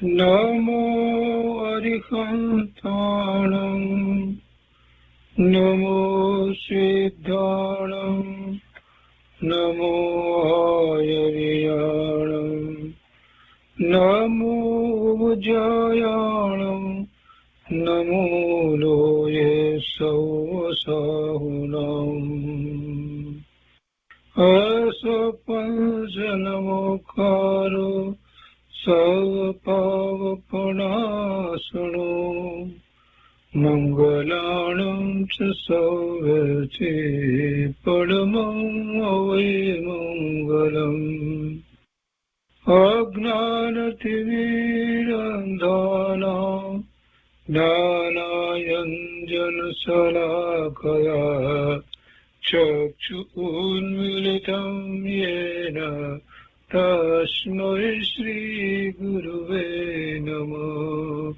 नमो अरिहन्ताणं नमो सिद्धाणं नमो आयर्याणं नमो जयाणं नमो लोये सौसाहुनम् असपंजनमोकारो सर्वपावपणासनो मङ्गलाणं च सौवर्ते परमं वै मङ्गलम् अज्ञानतिमिरन्धानां ज्ञानाञ्जनशलाकया चक्षुरुन्मीलितं येन तस्मै श्रीगुरुवे नमः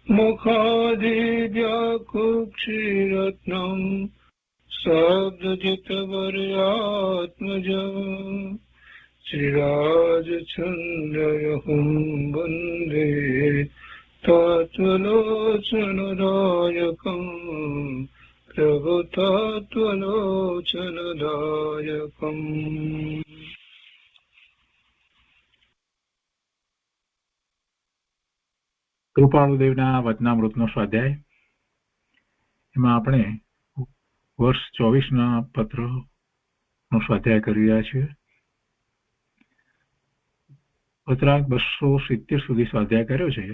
मुखादिव्याकुक्षिरत्नं शब्दजितवर्यात्मजम् श्रीराजचन्द्रयहुं वन्दे तत्त्वलोचनदायकम् प्रभुतत्त्वलोचनदायकम् કૃપાળુદેવના વચનામૃતનો સ્વાધ્યાય. એમાં આપણે વર્ષ 24ના પત્રનો સ્વાધ્યાય કરી રહ્યા છીએ. પત્રાંક 270 સુધી સ્વાધ્યાય કર્યો છે.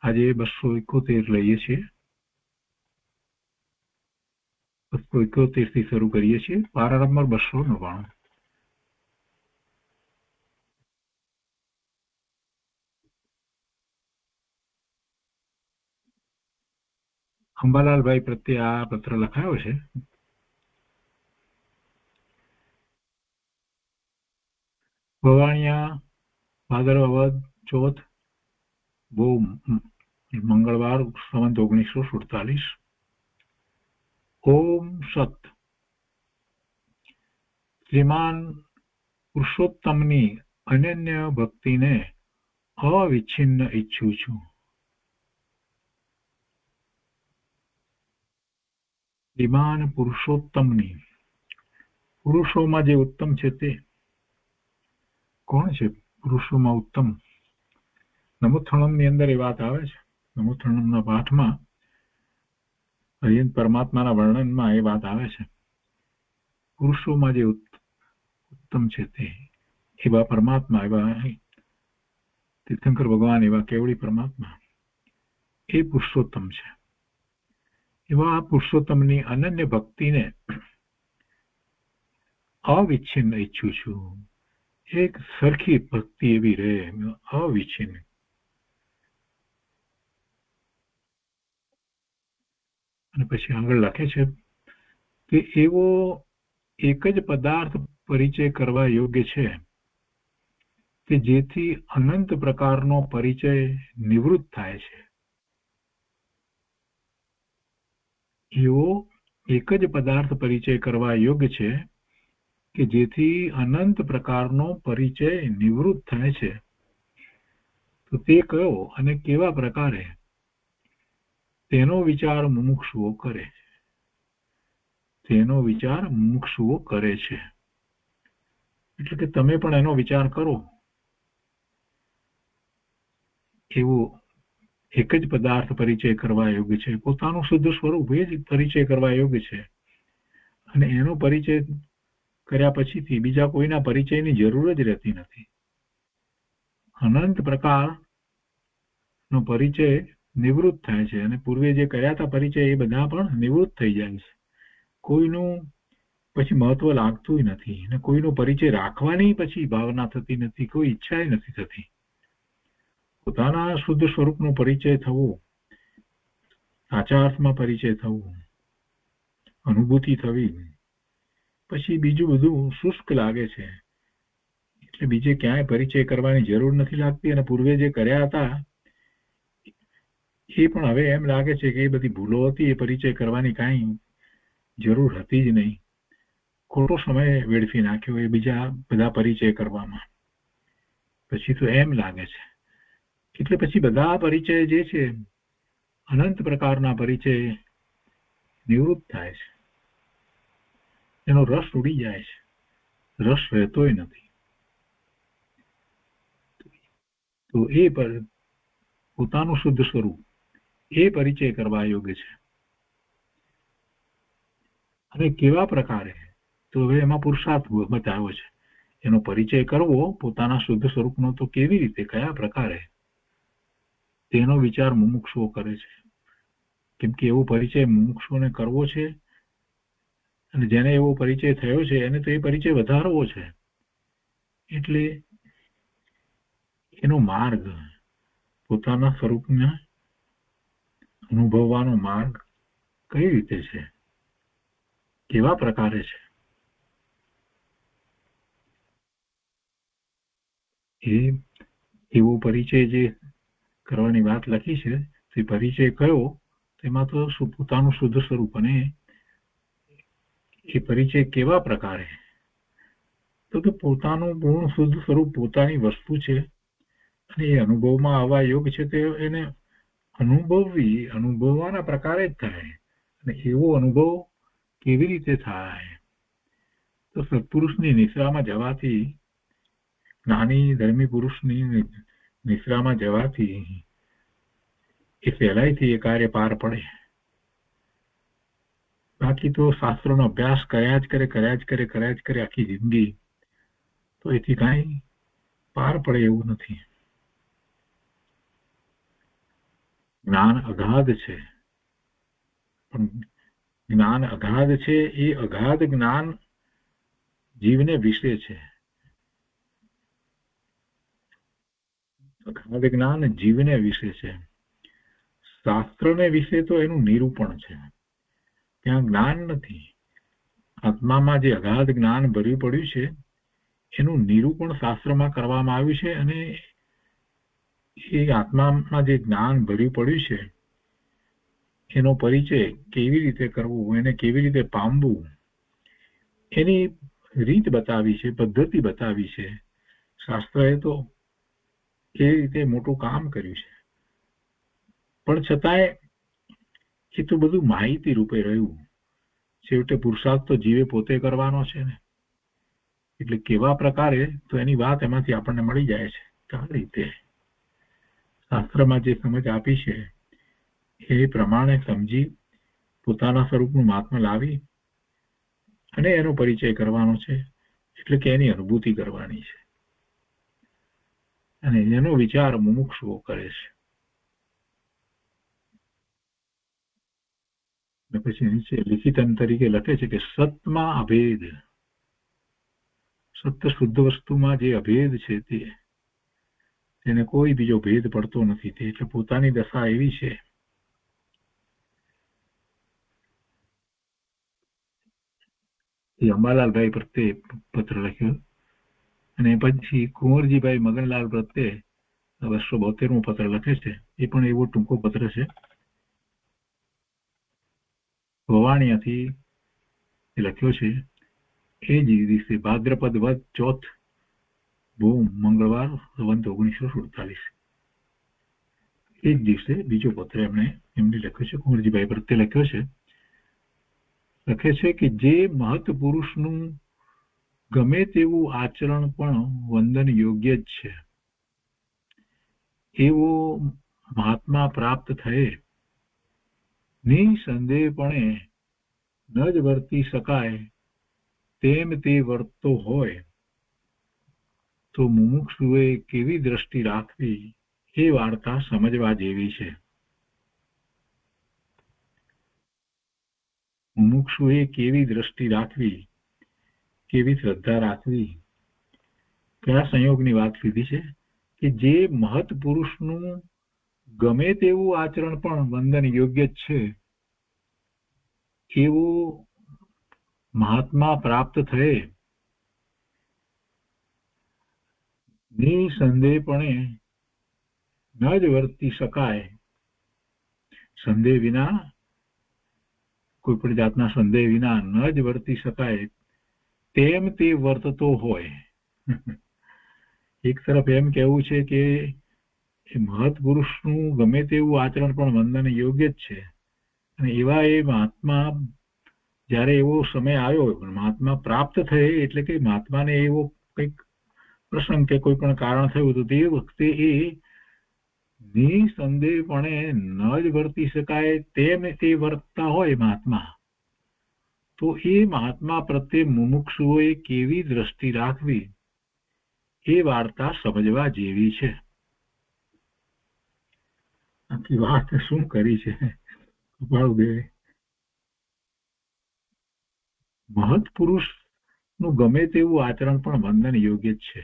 આજે 271 લઈએ છીએ. 271 થી શરૂ કરીએ છીએ. પારા નંબર 299. અંબાલાલભાઈ પ્રત્યે આ પત્ર લખાયો છે. ભવાણિયા ભાદરવદ ચોથ બહુ મંગળવાર સંવત 1947. ઓમ સત. શ્રીમાન પુરુષોત્તમની અનન્ય ભક્તિને અવિચ્છિન્ન ઈચ્છું છું. શ્રીમાન પુરુષોત્તમની, પુરુષોમાં જે ઉત્તમ છે તે કોણ છે? પુરુષોમાં ઉત્તમ નમોથણમની અંદર એ વાત આવે છે. નમોથણમના પાઠમાં હરિયંત પરમાત્માના વર્ણનમાં એ વાત આવે છે. પુરુષોમાં જે ઉત્તમ છે તે એવા પરમાત્મા, એવા તીર્થંકર ભગવાન, એવા કેવળી પરમાત્મા, એ પુરુષોત્તમ છે. એવા પુરુષોત્તમની અનન્ય ભક્તિને અવિચ્છિન્ન ઈચ્છું છું. એક સરખી ભક્તિ એવી રહે, અવિચ્છિન્ન. અને પછી આગળ લખે છે કે એવો એક જ પદાર્થ પરિચય કરવા યોગ્ય છે કે જેથી અનંત પ્રકારનો પરિચય નિવૃત્ત થાય છે. એવો એક જ પદાર્થ પરિચય કરવા યોગ્ય છે કે જેથી અનંત પ્રકારનો પરિચય નિવૃત્ત થાય છે. તો તે કયો અને કેવા પ્રકારે, તેનો વિચાર મુમુક્ષુઓ કરે છે. તેનો વિચાર મુમુક્ષુઓ કરે છે એટલે કે તમે પણ એનો વિચાર કરો. એવો એક જ પદાર્થ પરિચય કરવા યોગ્ય છે, પોતાનું શુદ્ધ સ્વરૂપ એ જ પરિચય કરવા યોગ્ય છે. અને એનો પરિચય કર્યા પછીથી બીજા કોઈના પરિચયની જરૂર જ રહેતી નથી. અનંત પ્રકારનો પરિચય નિવૃત્ત થાય છે અને પૂર્વે જે કર્યા હતા પરિચય એ બધા પણ નિવૃત્ત થઈ જાય છે. કોઈનું પછી મહત્વ લાગતું નથી અને કોઈનો પરિચય રાખવાની પછી ભાવના થતી નથી, કોઈ ઈચ્છા નથી થતી. પોતાના શુદ્ધ સ્વરૂપનો પરિચય થવો, સાચા અર્થમાં પરિચય થવો, અનુભૂતિ થવી, પછી બીજું બધું શુષ્ક લાગે છે. એટલે બીજે ક્યાંય પરિચય કરવાની જરૂર નથી લાગતી. અને પૂર્વે જે કર્યા હતા એ પણ હવે એમ લાગે છે કે એ બધી ભૂલો હતી, એ પરિચય કરવાની કાંઈ જરૂર હતી જ નહીં. ખોટો સમય વેડફી નાખ્યો એ બીજા બધા પરિચય કરવામાં. પછી તો એમ લાગે છે એટલે પછી બધા પરિચય જે છે અનંત પ્રકારના પરિચય નિવૃત્ત થાય છે, એનો રસ ઉડી જાય છે, રસ રહેતોય નથી. તો એ પોતાનું શુદ્ધ સ્વરૂપ એ પરિચય કરવા યોગ્ય છે. અને કેવા પ્રકારે? તો હવે એમાં પુરુષાર્થ બતાવ્યો છે. એનો પરિચય કરવો પોતાના શુદ્ધ સ્વરૂપનો તો કેવી રીતે, કયા પ્રકારે, તેનો વિચાર મુમુક્ષુઓ કરે છે. કેમ કે એવો પરિચય મુમુક્ષુઓને કરવો છે, અને જેને એવો પરિચય થયો છે એને તો એ પરિચય વધારવો છે. એટલે એનો માર્ગ, પોતાના સ્વરૂપને અનુભવવાનો માર્ગ કઈ રીતે છે, કેવા પ્રકારે છે, એવો પરિચય જે કરવાની વાત લખી છે તે પરિચય કયો, તેમાં તો પોતાનું શુદ્ધ સ્વરૂપ, અને એ પરિચય કેવા પ્રકારે, તો કે પોતાનું પૂર્ણ શુદ્ધ સ્વરૂપ પોતાની વસ્તુ છે, અને એ અનુભવમાં આવવા યોગ છે. તે એને અનુભવવાના પ્રકારે જ થાય. અને એવો અનુભવ કેવી રીતે થાય? તો સત્પુરુષની નિશ્રામાં જવાથી, જ્ઞાની ધર્મી પુરુષની નિશ્રામાં જવાથી એ સહેલાઈથી એ કાર્ય પાર પડે. બાકી તો શાસ્ત્રોનો અભ્યાસ કર્યા જ કરે આખી જિંદગી, તો એથી કાંઈ પાર પડે એવું નથી. જ્ઞાન અગાધ છે, પણ જ્ઞાન અગાધ છે એ અગાધ જ્ઞાન જીવને વિશે છે. અગાધ જ્ઞાન જીવને વિશે છે. શાસ્ત્રને વિશે તો એનું નિરૂપણ છે, ત્યાં જ્ઞાન નથી. આત્મામાં જે અગાધ જ્ઞાન ભર્યું પડ્યું છે એનું નિરૂપણ શાસ્ત્રમાં કરવામાં આવ્યું છે. અને એ આત્મામાં જે જ્ઞાન ભર્યું પડ્યું છે એનો પરિચય કેવી રીતે કરવો, એને કેવી રીતે પામવું, એની રીત બતાવી છે, પદ્ધતિ બતાવી છે. શાસ્ત્રએ તો એ રીતે મોટું કામ કર્યું છે. પણ છતાંય એ તો બધું માહિતી રૂપે રહ્યું. છેવટે પુરુષાર્થ તો જીવે પોતે કરવાનો છે ને. એટલે કેવા પ્રકારે, તો એની વાત એમાંથી આપણને મળી જાય છે. આ રીતે શાસ્ત્રમાં જે સમજ આપી છે એ પ્રમાણે સમજી પોતાના સ્વરૂપનું મહાત્મ્ય લાવી અને એનો પરિચય કરવાનો છે. એટલે કે એની અનુભૂતિ કરવાની છે, અને એનો વિચાર મુમુક્ષુઓ કરે છે. પછી નીચે લિખિતન તરીકે લખે છે કે સતમાં અભેદ, સત્ય શુદ્ધ વસ્તુમાં જે અભેદ છે તેને કોઈ બીજો ભેદ પડતો નથી. તે એટલે પોતાની દશા એવી છે. એ અંબાલાલભાઈ પ્રત્યે પત્ર લખ્યો, અને પછી કુંવરજીભાઈ મગનલાલ પ્રત્યે 272મો પત્ર લખે છે. એ પણ એવો ટૂંકો પત્ર છે. વવાણિયાથી લખ્યો છે. એ જ દિવસે ભાદ્રપદ વદ ચોથ ભૂમ મંગળવાર સંવંત 1947, એ જ દિવસે બીજો પત્ર એમને લખ્યો છે, કુંવરજીભાઈ પ્રત્યે લખ્યો છે. લખે છે કે જે મહત પુરુષનું ગમે તેવું આચરણ પણ વંદન યોગ્ય જ છે, એવો મહાત્મા પ્રાપ્ત થયે નિસંદેહપણે ન જ વર્તી શકાય તેમ તે વર્તતો હોય તો મુમુક્ષુએ કેવી દ્રષ્ટિ રાખવી એ વાર્તા સમજવા જેવી છે. મુમુક્ષુએ કેવી દ્રષ્ટિ રાખવી, કેવી શ્રદ્ધા રાખવી, કયા સંયોગની વાત લીધી છે કે જે મહત પુરુષનું ગમે તેવું આચરણ પણ વંદન યોગ્ય જ છે, એવો મહાત્મા પ્રાપ્ત થયે નિસંદેહપણે ન જ વર્તી શકાય, સંદેહ વિના, કોઈ પણ જાતના સંદેહ વિના ન જ વર્તી શકાય તેમ તે વર્તતો હોય. એક તરફ એમ કહેવું છે કે એ મહત પુરુષનું ગમે તેવું આચરણ પણ વંદન યોગ્ય જ છે. અને એવા એ મહાત્મા જ્યારે એવો સમય આવ્યો, મહાત્મા પ્રાપ્ત થયે એટલે કે મહાત્માને એવો કંઈક પ્રસંગ કે કોઈ પણ કારણ થયું તો તે વખતે એ નિસંદેહપણે ન જ વર્તી શકાય તેમ તે વર્તતા હોય મહાત્મા, તો એ મહાત્મા પ્રત્યે મુમુક્ષુઓએ કેવી દ્રષ્ટિ રાખવી એ વાર્તા સમજવા જેવી છે. આખી વાત શું કરી છે કૃપાળુદેવે. મહત પુરુષ નું ગમે તેવું આચરણ પણ વંદન યોગ્ય જ છે.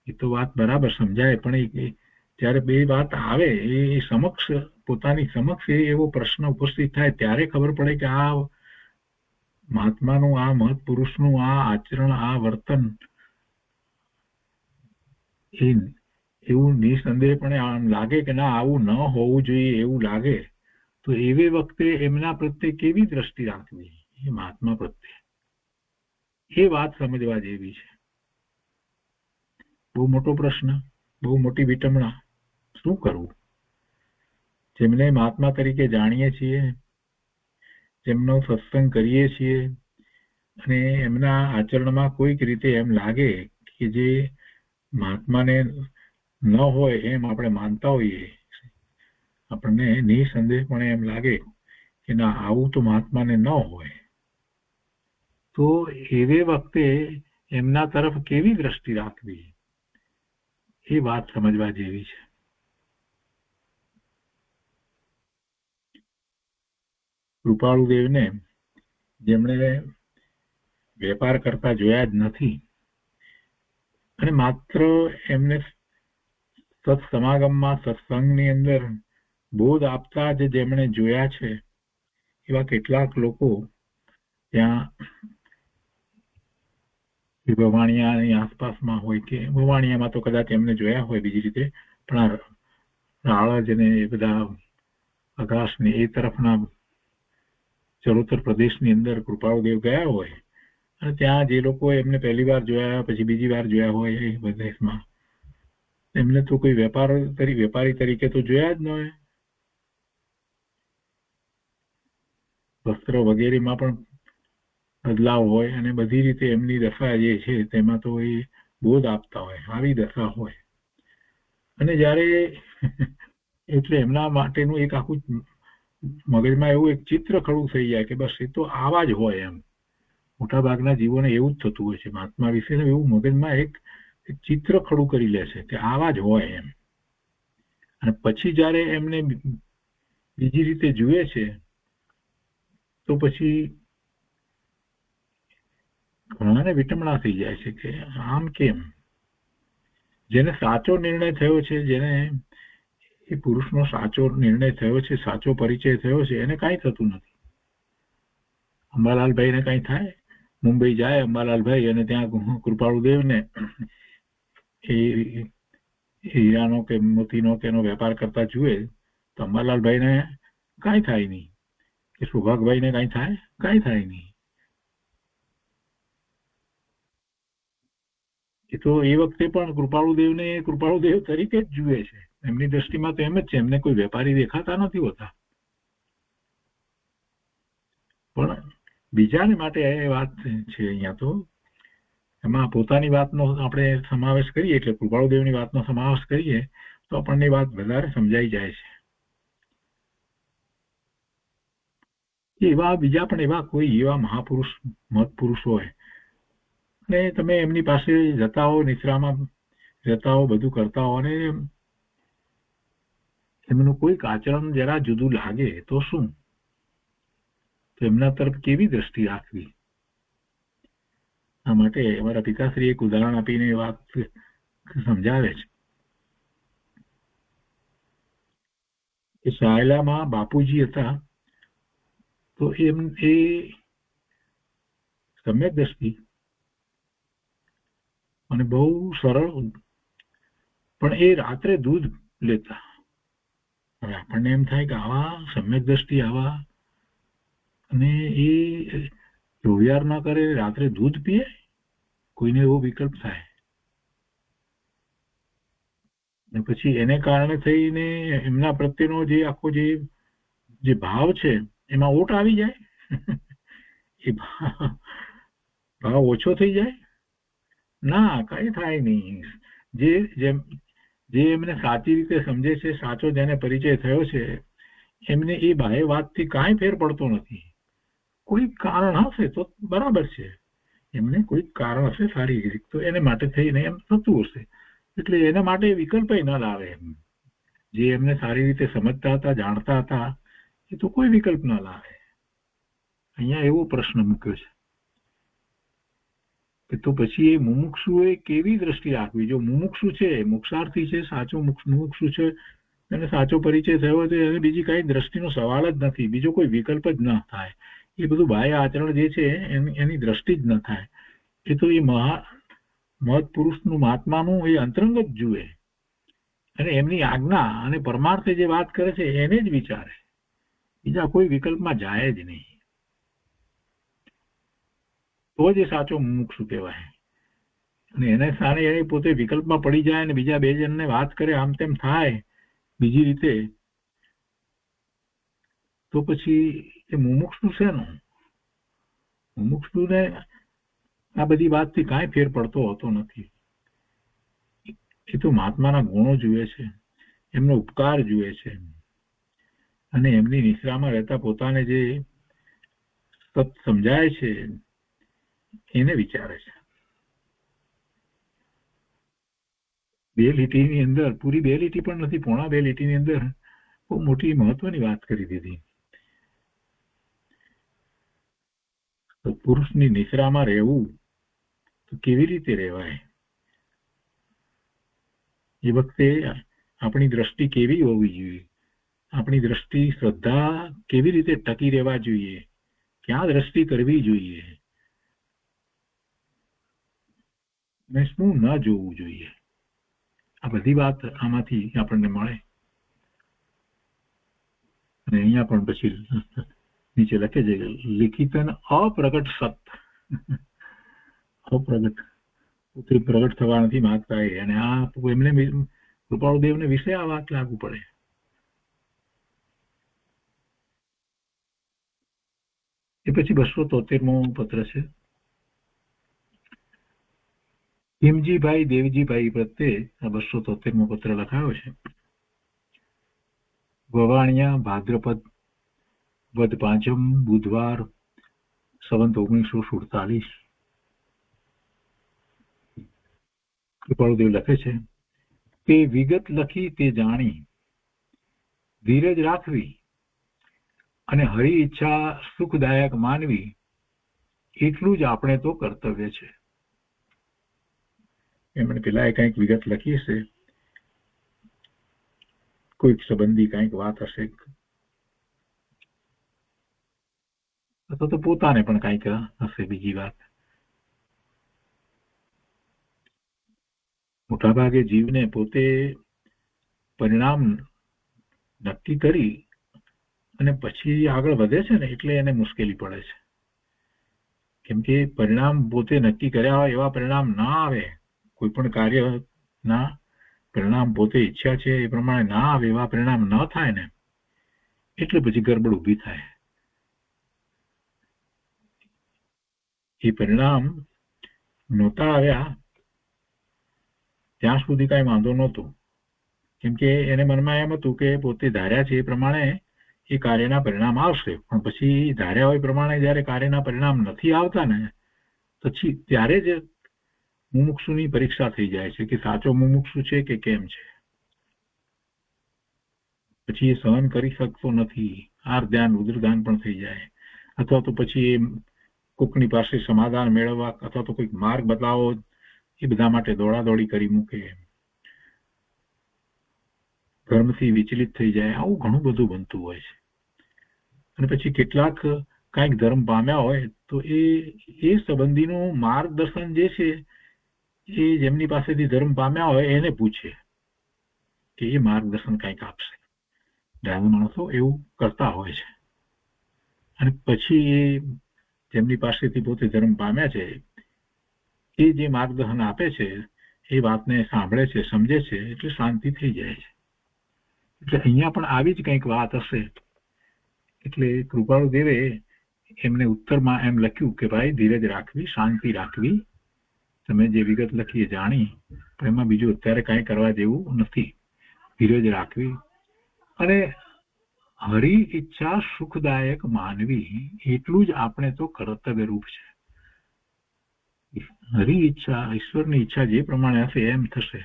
એ તો વાત બરાબર સમજાય, પણ જ્યારે બે વાત આવે એ સમક્ષ, પોતાની સમક્ષ એવો પ્રશ્ન ઉપસ્થિત થાય ત્યારે ખબર પડે કે આ મહાત્માનું, આ મહત પુરુષનું આ આચરણ, આ વર્તન એવું નિસંદેહપણે આમ લાગે કે ના આવું ન હોવું જોઈએ એવું લાગે, તો એવી વખતે એમના પ્રત્યે કેવી દ્રષ્ટિ રાખવી એ મહાત્મા પ્રત્યે, એ વાત સમજવા જેવી છે. બહુ મોટો પ્રશ્ન, બહુ મોટી વિટંબણા. શું કરવું? જેમને મહાત્મા તરીકે જાણીએ છીએ, જેમનો સત્સંગ કરીએ છીએ અને એમના આચરણમાં કોઈક રીતે એમ લાગે કે જે મહાત્માને ન હોય એમ આપણે માનતા હોઈએ, આપણને નિસંદેહપણે એમ લાગે કે ના આવું તો મહાત્માને ન હોય, તો એવી વખતે એમના તરફ કેવી દ્રષ્ટિ રાખવી એ વાત સમજવા જેવી છે. કૃપાળુદેવને જેમણે વેપાર કરતા જોયા જ નથી અને માત્ર એમને સત્સમાગમમાં, સત્સંગની અંદર બોધ આપતા જ જેમણે જોયા છે, એવા કેટલાક લોકો ત્યાં ભવાણિયાની આસપાસમાં હોય કે ભવાણિયામાં તો કદાચ એમને જોયા હોય બીજી રીતે, પણ આ રાળજ ને એ બધા અઘાસ ને એ તરફના ચરોતર પ્રદેશની અંદર કૃપાળુદેવ ગયા હોય અને ત્યાં જે લોકો એમને પહેલી વાર જોયા, પછી બીજી વાર જોયા હોય એ પ્રદેશમાં, એમને તો કોઈ વેપારી તરીકે તો જોયા જ ન હોય. વસ્ત્ર વગેરેમાં પણ બદલાવ હોય અને બધી રીતે એમની દશા જે છે તેમાં તો એ બોધ આપતા હોય, આવી દશા હોય. અને જ્યારે એટલે એમના માટેનું એક આખું મગજમાં એવું એક ચિત્ર ખડું થઈ જાય કે બસ એ તો આવા જ હોય એમ. મોટા ભાગના જીવોને એવું જ થતું હોય છે, મહાત્મા વિશે એવું મગજમાં એક ચિત્ર ખડું કરી લે છે કે આવા જ હોય એમ. અને પછી જ્યારે એમને બીજી રીતે જુએ છે તો પછી ઘણાને વિટંબણા થઈ જાય છે કે આમ કેમ. જેને સાચો નિર્ણય થયો છે, જેને એ પુરુષનો સાચો નિર્ણય થયો છે, સાચો પરિચય થયો છે, એને કાંઈ થતું નથી. અંબાલાલભાઈને કાંઈ થાય, મુંબઈ જાય અંબાલાલભાઈ અને ત્યાં કૃપાળુદેવને એ હીરાનો કે મોતીનો કે એનો વેપાર કરતા જુએ તો અંબાલાલભાઈને કાંઈ થાય નહીં, કે સુભાગભાઈને કાંઈ થાય, કાંઈ થાય નહીં. એ તો એ વખતે પણ કૃપાળુદેવને કૃપાળુદેવ તરીકે જ જુએ છે. એમની દ્રષ્ટિમાં તો એમ જ છે, એમને કોઈ વેપારી દેખાતા નથી હોતા. પણ બીજાને માટે એ વાત છે અહીંયા તો, એમાં પોતાની વાતનો આપણે સમાવેશ કરીએ એટલે કૃપાળુદેવની વાતનો સમાવેશ કરીએ તો આપણને વાત વધારે સમજાઈ જાય છે. એવા બીજા પણ એવા કોઈ એવા મહાપુરુષ, મહત પુરુષ હોય અને તમે એમની પાસે જતા હો, નિશ્રામાં જતા હો, બધું કરતા હો અને એમનું કોઈક આચરણ જરા જુદું લાગે તો શું, તો એમના તરફ કેવી દ્રષ્ટિ રાખવી. આ માટે અમારા પિતાશ્રી એક ઉદાહરણ આપીને વાત સમજાવે છે કે સાયલામાં બાપુજી હતા તો એ સમ્યક દ્રષ્ટિ અને બહુ સરળ, પણ એ રાત્રે દૂધ લેતા. હવે આપણને એમ થાય કે આવા સમ્યક દ્રષ્ટિ, આવા અને એ રોવિયાર ના કરે, રાત્રે દૂધ પીએ, કોઈને એવો વિકલ્પ થાય. અને પછી એને કારણે થઈને એમના પ્રત્યેનો જે આખો જે ભાવ છે એમાં ઓટ આવી જાય. એ ભાવ ઓછો થઈ જાય? ના, કઈ થાય નહીં. જે એમને સાચી રીતે સમજે છે, સાચો જેને પરિચય થયો છે, એમને એ બાહ્ય વાતથી કાંઈ ફેર પડતો નથી. કોઈ કારણ હશે તો બરાબર છે, એમને કોઈ કારણ હશે શારીરિક, તો એને માટે થઈને એમ થતું હશે, એટલે એના માટે વિકલ્પ ન લાવે. જે એમને સારી રીતે સમજતા હતા, જાણતા હતા, એ તો કોઈ વિકલ્પ ન લાવે. અહીંયા એવો પ્રશ્ન મૂક્યો છે કે તો પછી એ મુમુક્ષુએ કેવી દ્રષ્ટિ રાખવી? જો મુમુક્ષુ છે, મોક્ષાર્થી છે, સાચો મુમુક્ષુ છે, એને સાચો પરિચય થયો તો એને બીજી કઈ દ્રષ્ટિનો સવાલ જ નથી, બીજો કોઈ વિકલ્પ જ ન થાય. એ બધું બાહ્ય આચરણ જે છે એની દ્રષ્ટિ જ ન થાય. એ તો એ મહત પુરુષનું, મહાત્માનું એ અંતરંગ જ જુએ અને એમની આજ્ઞા અને પરમાર્થે જે વાત કરે છે એને જ વિચારે, બીજા કોઈ વિકલ્પમાં જાય જ નહીં. તો જ એ સાચો મુમુક્ષુ કહેવાય. અને એને સામે એ પોતે વિકલ્પમાં પડી જાય અને બીજા બે જણને વાત કરે, આમ તેમ થાય બીજી રીતે, તો પછી એ મુમુક્ષુ છે ને, મુમુક્ષુને આ બધી વાતથી કાંઈ ફેર પડતો હોતો નથી. એ તો મહાત્માના ગુણો જુએ છે, એમનો ઉપકાર જુએ છે અને એમની નિશ્રામાં રહેતા પોતાને જે સત સમજાય છે એને વિચારે છે. બે લીટીની અંદર, પૂરી બે લીટી પણ નથી, પોણા બે લીટીની અંદર બહુ મોટી મહત્વની વાત કરી દીધી. તો પુરુષની નિશ્રામાં રહેવું તો કેવી રીતે રહેવાય? એ વખતે આપણી દ્રષ્ટિ કેવી હોવી જોઈએ? આપણી દ્રષ્ટિ, શ્રદ્ધા કેવી રીતે ટકી રહેવા જોઈએ? ક્યાં દ્રષ્ટિ કરવી જોઈએ અને શું ન જોવું જોઈએ? આ બધી વાત આમાંથી આપણને મળે. અને અહીંયા પણ પછી નીચે લખે છે લિખિતન અપ્રગટ સત. અપ્રગટ, પોતે પ્રગટ થવા નથી માંગતા અને આ એમને કૃપાળુદેવને વિશે આ વાત લાગુ પડે. એ પછી 273મો પત્ર છે. ભીમજીભાઈ દેવજીભાઈ પ્રત્યે આ 273મો પત્ર લખાયો છે. વવાણિયા, ભાદ્રપદ વદ 5મ, બુધવાર, સંવત 1947. કૃપાળુદેવ લખે છે તે વિગત લખી તે જાણી, ધીરજ રાખવી અને હરિ ઈચ્છા સુખદાયક માનવી, એટલું જ આપણે તો કર્તવ્ય છે. એમણે પેલા કંઈક વિગત લખી હશે, કોઈક સંબંધી કંઈક વાત હશે, અથવા તો પોતાને પણ કંઈક હશે બીજી વાત. મોટાભાગે જીવને પોતે પરિણામ નક્કી કરી અને પછી આગળ વધે છે ને, એટલે એને મુશ્કેલી પડે છે. કેમ કે પરિણામ પોતે નક્કી કર્યા હોય એવા પરિણામ ના આવે, કોઈ પણ કાર્યના પરિણામ પોતે ઈચ્છા છે એ પ્રમાણે ના આવે, એવા પરિણામ ન થાય ને, એટલે પછી ગડબડ ઊભી થાય. એ પરિણામ નહોતા આવ્યા ત્યાં સુધી કાંઈ વાંધો નહોતો, કેમ કે એને મનમાં એમ હતું કે પોતે ધાર્યા છે એ પ્રમાણે એ કાર્યના પરિણામ આવશે. પણ પછી ધાર્યા હોય પ્રમાણે જયારે કાર્યના પરિણામ નથી આવતા ને, પછી ત્યારે જ મુમુક્ષુની પરીક્ષા થઈ જાય છે કે સાચો મુમુક્ષુ છે કે કેમ છે. પછી એ સહન કરી શકતો નથી, આર ધ્યાન રુદ્ર ધ્યાન પણ થઈ જાય, અથવા તો પછી એ કોકની પાસે સમાધાન મેળવવા અથવા તો કોઈક માર્ગ બતાવો એ બધા માટે દોડાદોડી કરી મૂકે, ધર્મથી વિચલિત થઈ જાય. આવું ઘણું બધું બનતું હોય છે. અને પછી કેટલાક કંઈક ધર્મ પામ્યા હોય તો એ સંબંધીનું માર્ગદર્શન જે છે એ જેમની પાસેથી ધર્મ પામ્યા હોય એને પૂછે કે એ માર્ગદર્શન કંઈક આપશે. ઘણા માણસો એવું કરતા હોય છે. અને પછી એ જેમની પાસેથી પોતે ધર્મ પામ્યા છે એ જે માર્ગદર્શન આપે છે એ વાતને સાંભળે છે, સમજે છે, એટલે શાંતિ થઈ જાય છે. એટલે અહીંયા પણ આવી જ કંઈક વાત હશે. એટલે કૃપાળુ દેવે એમને ઉત્તરમાં એમ લખ્યું કે ભાઈ ધીરજ રાખવી, શાંતિ રાખવી. તમે જે વિગત લખી એ જાણી, પણ એમાં બીજું અત્યારે કાંઈ કરવા જેવું નથી. ધીરજ રાખવી અને હરિ ઈચ્છા સુખદાયક માનવી, એટલું જ આપણે તો કર્તવ્ય રૂપ છે. હરિ ઈચ્છા, ઈશ્વરની ઈચ્છા જે પ્રમાણે હશે એમ થશે.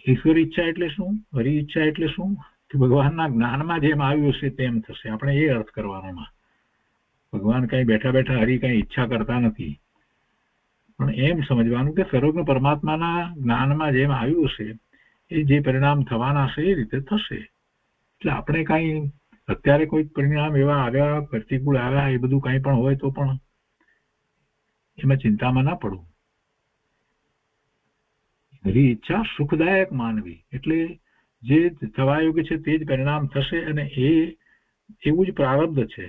ઈશ્વર ઈચ્છા એટલે શું? હરિ ઈચ્છા એટલે શું? કે ભગવાનના જ્ઞાનમાં જેમ આવ્યું હશે તેમ થશે. આપણે એ અર્થ કરવાનો. ભગવાન કઈ બેઠા બેઠા હરિ કઈ ઈચ્છા કરતા નથી, પણ એમ સમજવાનું કે સર્વજ્ઞ પરમાત્માના જ્ઞાનમાં જેમ આવ્યું હશે એ જે પરિણામ થવાના હશે એ રીતે થશે. એટલે આપણે કઈ અત્યારે કોઈ પરિણામ એવા આવ્યા, પ્રતિકૂળ આવ્યા, એ બધું કઈ પણ હોય તો પણ એમાં ચિંતામાં ના પડવું. હરી ઈચ્છા સુખદાયક માનવી એટલે જે થવા યોગ્ય છે તે જ પરિણામ થશે, અને એ એવું જ પ્રારબ્ધ છે,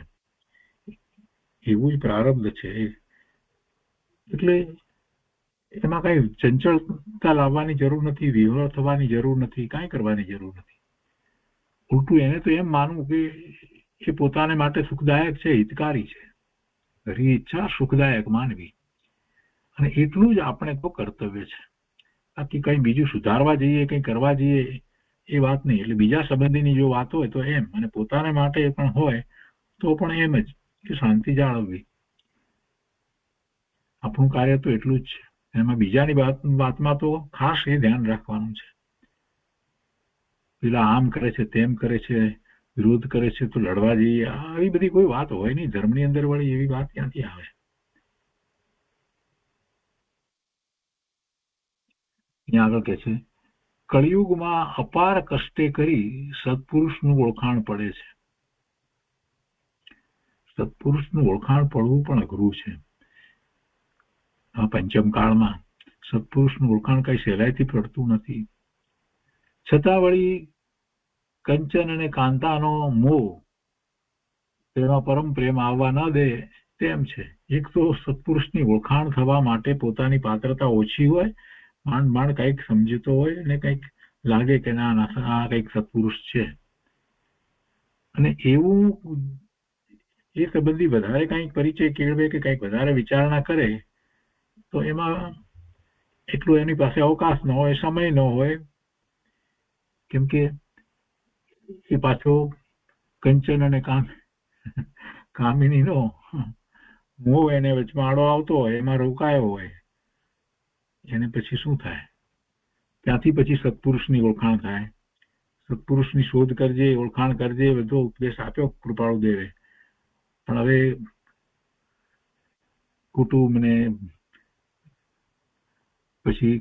એવું જ પ્રારબ્ધ છે. એટલે એમાં કઈ ચંચળતા લાવવાની જરૂર નથી, વિહળ થવાની જરૂર નથી, કાંઈ કરવાની જરૂર નથી. ઉલટું એને તો એમ માનવું કે એ પોતાને માટે સુખદાયક છે, હિતકારી છે. હરી ઈચ્છા સુખદાયક માનવી, અને એટલું જ આપણે તો કર્તવ્ય છે. બાકી કઈ બીજું સુધારવા જઈએ, કઈ કરવા જઈએ એ વાત નહીં. એટલે બીજા સંબંધીની જો વાત હોય તો એમ, અને પોતાને માટે પણ હોય તો પણ એમ જ કે શાંતિ જાળવવી. આપણું કાર્ય તો એટલું જ છે. એમાં બીજાની વાતમાં તો ખાસ એ ધ્યાન રાખવાનું છે. પેલા આમ કરે છે, તેમ કરે છે, વિરોધ કરે છે તો લડવા જઈએ, આવી બધી કોઈ વાત હોય નહીં. ધર્મની અંદર વળી એવી વાત ક્યાંથી આવે? અહીંયા આગળ કે છે, કળિયુગમાં અપાર કષ્ટે કરી સત્પુરુષનું ઓળખાણ પડે છે. સત્પુરુષનું ઓળખાણ પડવું પણ અઘરું છે. આ પંચમ કાળમાં સત્પુરુષનું ઓળખાણ કઈ સહેલાઈથી પડતું નથી. છતાં વળી કંચન અને કાંતાનો મોહ તેમાં પરમ પ્રેમ આવવા ન દે તેમ છે. એક તો સત્પુરુષની ઓળખાણ થવા માટે પોતાની પાત્રતા ઓછી હોય, માંડ કંઈક સમજતો હોય અને કંઈક લાગે કે ના આ કંઈક સત્પુરુષ છે, અને એવું એ સંબંધી વધારે કંઈક પરિચય કેળવે કે કંઈક વધારે વિચારણા કરે તો એમાં એટલું એની પાસે અવકાશ ન હોય, સમય ન હોય, કેમ કે એ પાછો કંચન અને કામિનીનો મોહ એને વચમાં આડો આવતો હોય, એમાં રોકાયો હોય, એને પછી શું થાય? ત્યાંથી પછી સત્પુરુષની ઓળખાણ થાય. સત્પુરુષની શોધ કરજે, ઓળખાણ કરજે, બધો ઉપદેશ આપ્યો કૃપાળુ દેવે. પણ હવે કુટુંબ ને પછી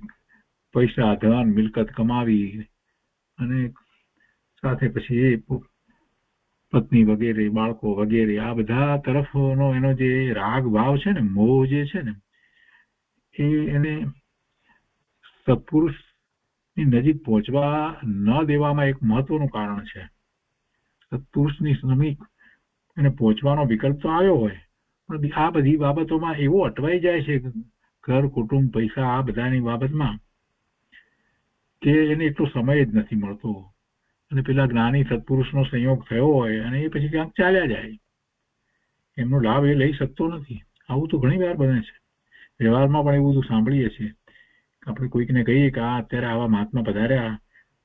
પૈસા, ધન, મિલકત કમાવી, અને સાથે પછી એ પત્ની વગેરે, બાળકો વગેરે, આ બધા તરફનો એનો જે રાગ ભાવ છે ને, મોહ જે છે ને, એ એને સત્પુરુષની નજીક પહોંચવા ન દેવામાં એક મહત્વનું કારણ છે. સત્પુરુષની સમીપ એને પહોંચવાનો વિકલ્પ તો આવ્યો હોય, પણ આ બધી બાબતોમાં એવો અટવાઈ જાય છે, ઘર, કુટુંબ, પૈસા, આ બધાની બાબતમાં, કે એને એટલો સમય જ નથી મળતો. અને પેલા જ્ઞાની સત્પુરુષનો સંયોગ થયો હોય અને એ પછી ક્યાંક ચાલ્યા જાય, એમનો લાભ એ લઈ શકતો નથી. આવું તો ઘણી વાર બને છે. વ્યવહારમાં પણ એવું બધું સાંભળીએ છીએ. આપણે કોઈકને કહીએ કે આ અત્યારે આવા મહાત્મા પધાર્યા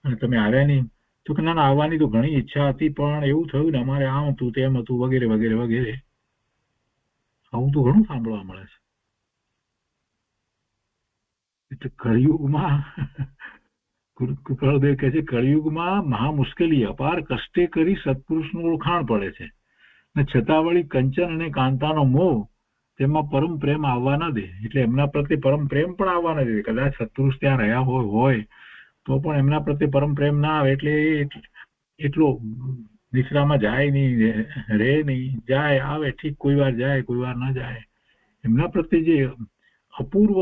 અને તમે આવ્યા નહીં, તો કે ના આવવાની તો ઘણી ઈચ્છા હતી, પણ એવું થયું ને અમારે આમ હતું, તેમ હતું, વગેરે વગેરે વગેરે. આવું તો ઘણું સાંભળવા મળે છે. એટલે કળિયુગમાં કૃપાળુદેવ કહે છે, કળિયુગમાં મહા મુશ્કેલી, અપાર કષ્ટે કરી સત્પુરુષનું ઓળખાણ પડે છે, ને છતાં વળી કંચન અને કાંતાનો મોહ તેમાં પરમ પ્રેમ આવવા ન દે. એટલે એમના પ્રત્યે પરમ પ્રેમ પણ આવવા ન દે. કદાચ સત્પુરુષ ત્યાં રહ્યા હોય તો પણ એમના પ્રત્યે પરમ પ્રેમ ના આવે. એટલે એટલો નિશ્રામાં જાય નહીં, રહે નહીં, જાય આવે ઠીક, કોઈ વાર જાય, કોઈ વાર ના જાય. એમના પ્રત્યે જે અપૂર્વ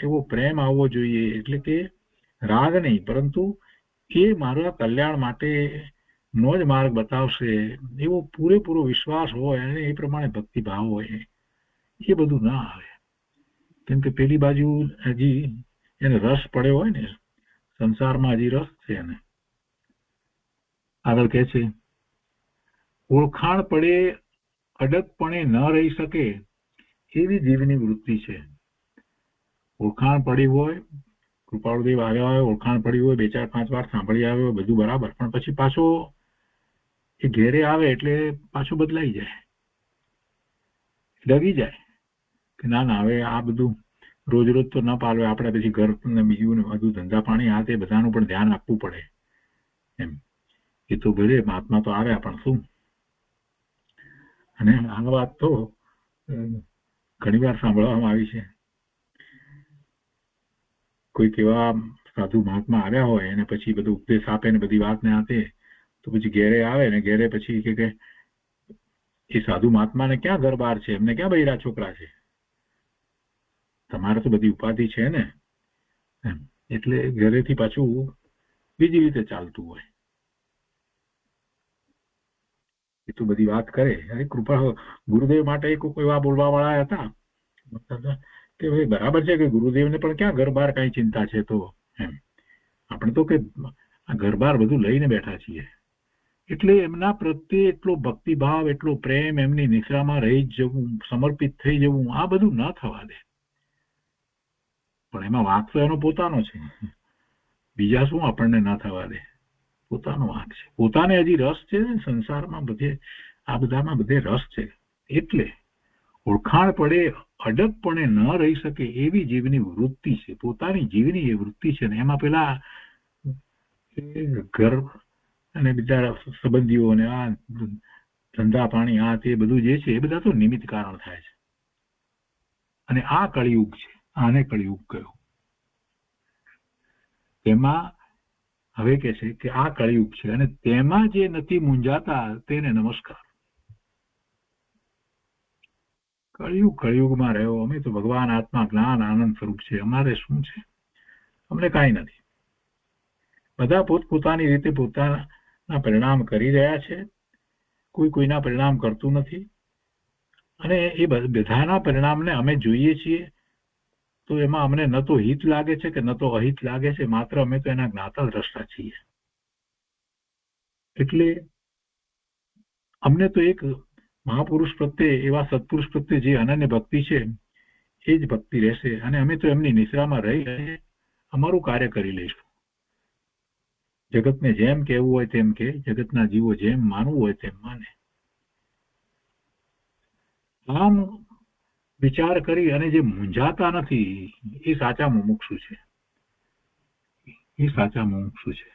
એવો પ્રેમ આવવો જોઈએ. એટલે કે રાગ નહીં, પરંતુ એ મારા કલ્યાણ માટે નો જ માર્ગ બતાવશે એવો પૂરેપૂરો વિશ્વાસ હોય, અને એ પ્રમાણે ભક્તિભાવ હોય, એ બધું ના આવે. કેમ કે પેલી બાજુ હજી એને રસ પડ્યો હોય ને, સંસારમાં હજી રસ છે એને. આગળ કે છે, ઓળખાણ પડે અડગપણે ન રહી શકે એવી જીવની વૃત્તિ છે. ઓળખાણ પડી હોય, કૃપાળુદેવ આવ્યા હોય, ઓળખાણ પડી હોય, 2-4-5 વાર સાંભળી આવ્યો, બધું બરાબર, પણ પછી પાછો એ ઘેરે આવે એટલે પાછું બદલાઈ જાય, ડગી જાય કે ના ના હવે આ બધું રોજ રોજ તો ન પાલવે, આપણે પછી ઘર ને બીજું ને બધું ધંધા પાણી આ તે બધાનું પણ ધ્યાન આપવું પડે એમ. એ તો ભલે મહાત્મા તો આવ્યા પણ શું. અને આ વાત તો ઘણી વાર સાંભળવામાં આવી છે. કોઈક એવા સાધુ મહાત્મા આવ્યા હોય અને પછી બધું ઉપદેશ આપે ને બધી વાત ને આપે, તો પછી ઘેરે આવે ને ઘેરે પછી કે એ સાધુ મહાત્માને ક્યાં ઘર બાર છે, એમને ક્યાં બૈરા છોકરા છે, તમારે તો બધી ઉપાધિ છે ને. એટલે ઘરેથી પાછું બીજી રીતે ચાલતું હોય. એ તો બધી વાત કરે. અરે કૃપા ગુરુદેવ માટે કોઈ એવા બોલવા વાળા હતા કે ભાઈ બરાબર છે કે ગુરુદેવને પણ ક્યાં ઘર બાર કઈ ચિંતા છે, તો એમ આપણે તો કે આ ઘર બાર બધું લઈને બેઠા છીએ. એટલે એમના પ્રત્યે એટલો ભક્તિભાવ, એટલો પ્રેમ, એમની નિશ્રામાં રહી જવું, સમર્પિત થઈ જવું, આ બધું ન થવા દે. પણ એમાં વાંક તો એનો પોતાનો છે, બીજા શું આપણને ન થવા દે, પોતાનો વાંક છે. પોતાને હજી રસ છે સંસારમાં, બધે આ બધામાં બધે રસ છે. એટલે ઓળખાણ પડે અડગપણે ન રહી શકે એવી જીવની વૃત્તિ છે, પોતાની જીવની એ વૃત્તિ છે ને એમાં પેલા ઘર અને બીજા સંબંધીઓ અને આ ધંધા પાણી આ તે બધું જે છે એ બધા તો નિમિત્ત કારણ થાય છે. અને આ કળિયુગ છે, આને કળિયુગ કહ્યું. તેમાં હવે કે છે કે આ કળિયુગ છે અને તેમાં જે નથી મૂંઝાતા તેને નમસ્કાર. કળિયુગમાં રહ્યો, અમે તો ભગવાન આત્મા જ્ઞાન આનંદ સ્વરૂપ છે, અમારે શું છે, અમને કાંઈ નથી. બધા પોતપોતાની રીતે પોતાના પરિણામ કરી રહ્યા છે, કોઈ કોઈના પરિણામ કરતું નથી. અને એ બધાના પરિણામને અમે જોઈએ છીએ તો એમાં અમને ન તો હિત લાગે છે કે ન તો અહિત લાગે છે, માત્ર અમે તો એના જ્ઞાતા દ્રષ્ટા છીએ. એટલે અમને તો એક મહાપુરુષ પ્રત્યે, એવા સત્પુરુષ પ્રત્યે જે અનન્ય ભક્તિ છે એ જ ભક્તિ રહેશે. અને અમે તો એમની નિશ્રામાં રહી અમારું કાર્ય કરી લઈશું. જગતને જેમ કહેવું હોય તેમ કે, જગતના જીવો જેમ માનવું હોય તેમ માને. આમ વિચાર કરી અને જે મૂંઝાતા નથી એ સાચા મુમુક્ષુ છે. એ સાચા મુમુક્ષુ છે.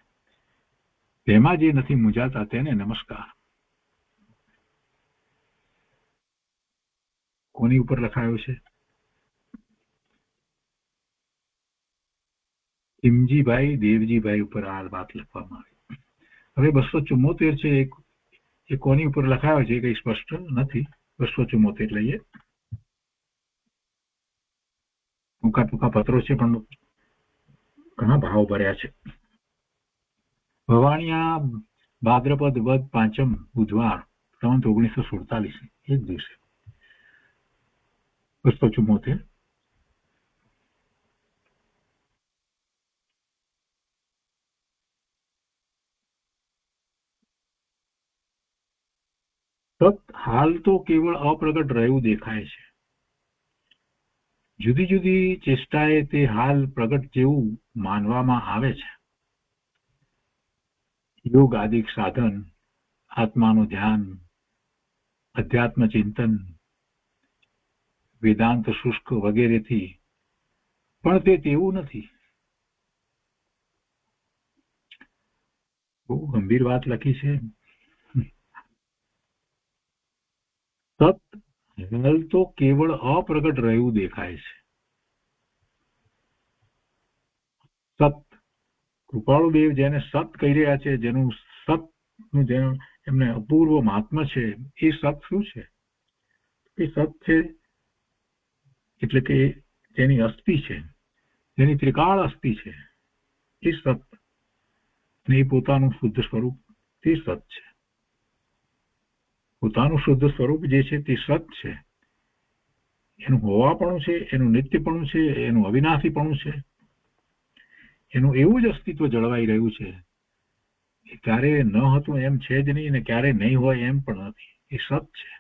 તેમાં જે નથી મૂંઝાતા તેને નમસ્કાર. કોની ઉપર લખાયો છે? હિમજીભાઈ દેવજીભાઈ ઉપર આ વાત લખવામાં આવી. હવે 274 છે, એ કોની ઉપર લખાયો છે કઈ સ્પષ્ટ નથી. 274 લઈએ. ટૂંકા ટૂંકા પત્રો છે પણ ઘણા ભાવ ભર્યા છે. ભવાણિયા ભાદ્રપદ વદ 5મ બુધવાર સંવત 1947 એક દિવસે. 274 સત હાલ તો કેવળ અપ્રગટ રહ્યું દેખાય છે. જુદી જુદી ચેષ્ટાએ તે હાલ પ્રગટ જેવું માનવામાં આવે છે. યોગ આદિક સાધન, આત્માનું ધ્યાન, અધ્યાત્મ ચિંતન, વેદાંત શુષ્ક વગેરેથી પણ તે તેવું નથી. બહુ ગંભીર વાત લખી છે. સત હાલ તો કેવળ અપ્રગટ રહ્યું દેખાય છે. સત કૃપાળુદેવ જેને સત કહી રહ્યા છે, જેનું સતનું જેનું એમને અપૂર્વ મહાત્મા છે, એ સત શું છે? એ સત છે એટલે કે જેની અસ્થિ છે, જેની ત્રિકાળ અસ્થિ છે, એ સત. ને એ પોતાનું શુદ્ધ સ્વરૂપ તે સત છે. પોતાનું શુદ્ધ સ્વરૂપ જે છે તે સત છે. એનું હોવાપણું છે, એનું નિત્યપણું છે, એનું અવિનાશીપણું છે. એનું એવું જ અસ્તિત્વ જળવાઈ રહ્યું છે. એ ક્યારે ન હતું એમ છે જ નહીં, ને ક્યારે નહીં હોય એમ પણ નથી. એ સત છે.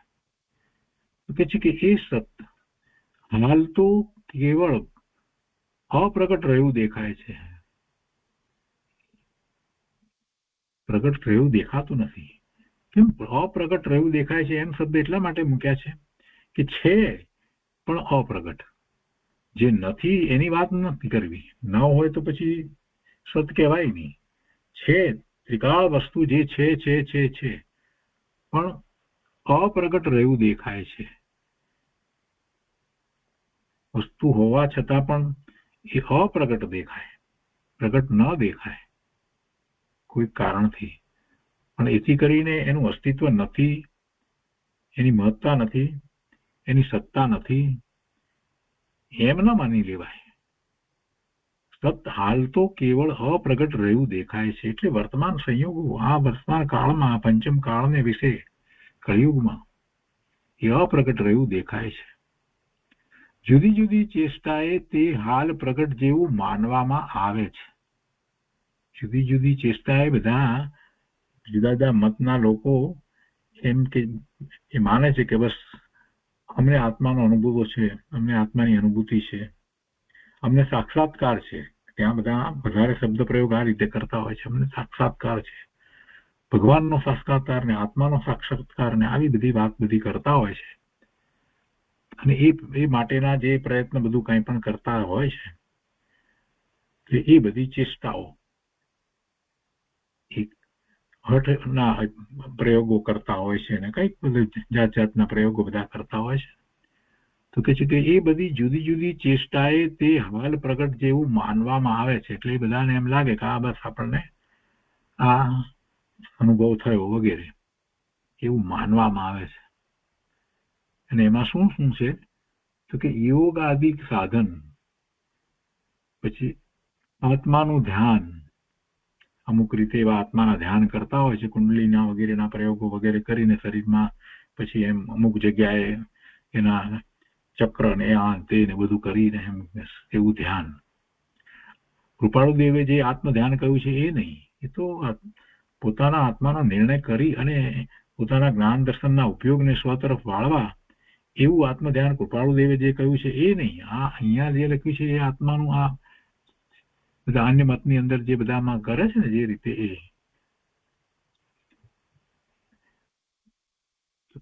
તો કે છે કે એ સત હાલ તો કેવળ અપ્રગટ રહ્યું દેખાય છે, પ્રગટ રહ્યું દેખાતું નથી. કેમ અપ્રગટ રહ્યું દેખાય છે? એમ શબ્દ એટલા માટે મૂક્યા છે કે છે પણ અપ્રગટ. જે નથી એની વાત નથી કરવી. ન હોય તો પછી સત કહેવાય નહીં. છે ત્રિકાળ વસ્તુ જે છે પણ અપ્રગટ રહ્યું દેખાય છે. વસ્તુ હોવા છતાં પણ એ અપ્રગટ દેખાય, પ્રગટ ન દેખાય કોઈ કારણથી. પણ એથી કરીને એનું અસ્તિત્વ નથી, એની મહત્તા નથી, એની સત્તા નથી એમ ન માની લેવાય. સત હાલ તો કેવળ અપ્રગટ રહ્યું દેખાય છે. એટલે વર્તમાન સંયોગો, આ વર્તમાન કાળમાં, પંચમ કાળને વિશે કળિયુગમાં એ અપ્રગટ રહ્યું દેખાય છે. જુદી જુદી ચેષ્ટાએ તે હાલ પ્રગટ જેવું માનવામાં આવે છે. જુદી જુદી ચેષ્ટાએ બધા જુદા જુદા મતના લોકો એમ કે એ માને છે કે બસ અમને આત્માનો અનુભવ છે, અમને આત્માની અનુભૂતિ છે, અમને સાક્ષાત્કાર છે. ત્યાં બધા વધારે શબ્દ પ્રયોગ આ રીતે કરતા હોય છે, અમને સાક્ષાત્કાર છે, ભગવાનનો સાક્ષાત્કાર ને આત્માનો સાક્ષાત્કાર ને આવી બધી વાત બધી કરતા હોય છે. અને એ માટેના જે પ્રયત્ન બધું કંઈ પણ કરતા હોય છે, એ બધી ચેષ્ટાઓ હઠના પ્રયોગો કરતા હોય છે અને કંઈક બધું જાત જાતના પ્રયોગો બધા કરતા હોય છે. તો કે છે કે એ બધી જુદી જુદી ચેષ્ટાએ તે હાલ પ્રગટ જેવું માનવામાં આવે છે. એટલે એ બધાને એમ લાગે કે આ બસ આપણને આ અનુભવ થયો વગેરે એવું માનવામાં આવે છે. અને એમાં શું શું છે તો કે યોગ આદિક સાધન, પછી આત્માનું ધ્યાન, અમુક રીતે એવા આત્માના ધ્યાન કરતા હોય છે, કુંડલીના વગેરેના પ્રયોગો વગેરે કરીને શરીરમાં પછી એમ અમુક જગ્યાએ એના ચક્ર ને આ તે ને બધું કરીને એમ એવું ધ્યાન. કૃપાળુ દેવે જે આત્મ ધ્યાન કહ્યું છે એ નહીં, એ તો પોતાના આત્માનો નિર્ણય કરી અને પોતાના જ્ઞાન દર્શનના ઉપયોગને સ્વ તરફ વાળવા એવું આત્મ ધ્યાન કૃપાળુ દેવે જે કહ્યું છે એ નહીં. આ અહીંયા જે લખ્યું છે એ આત્માનું આ બધા અન્ય મતની અંદર જે બધામાં કરે છે ને જે રીતે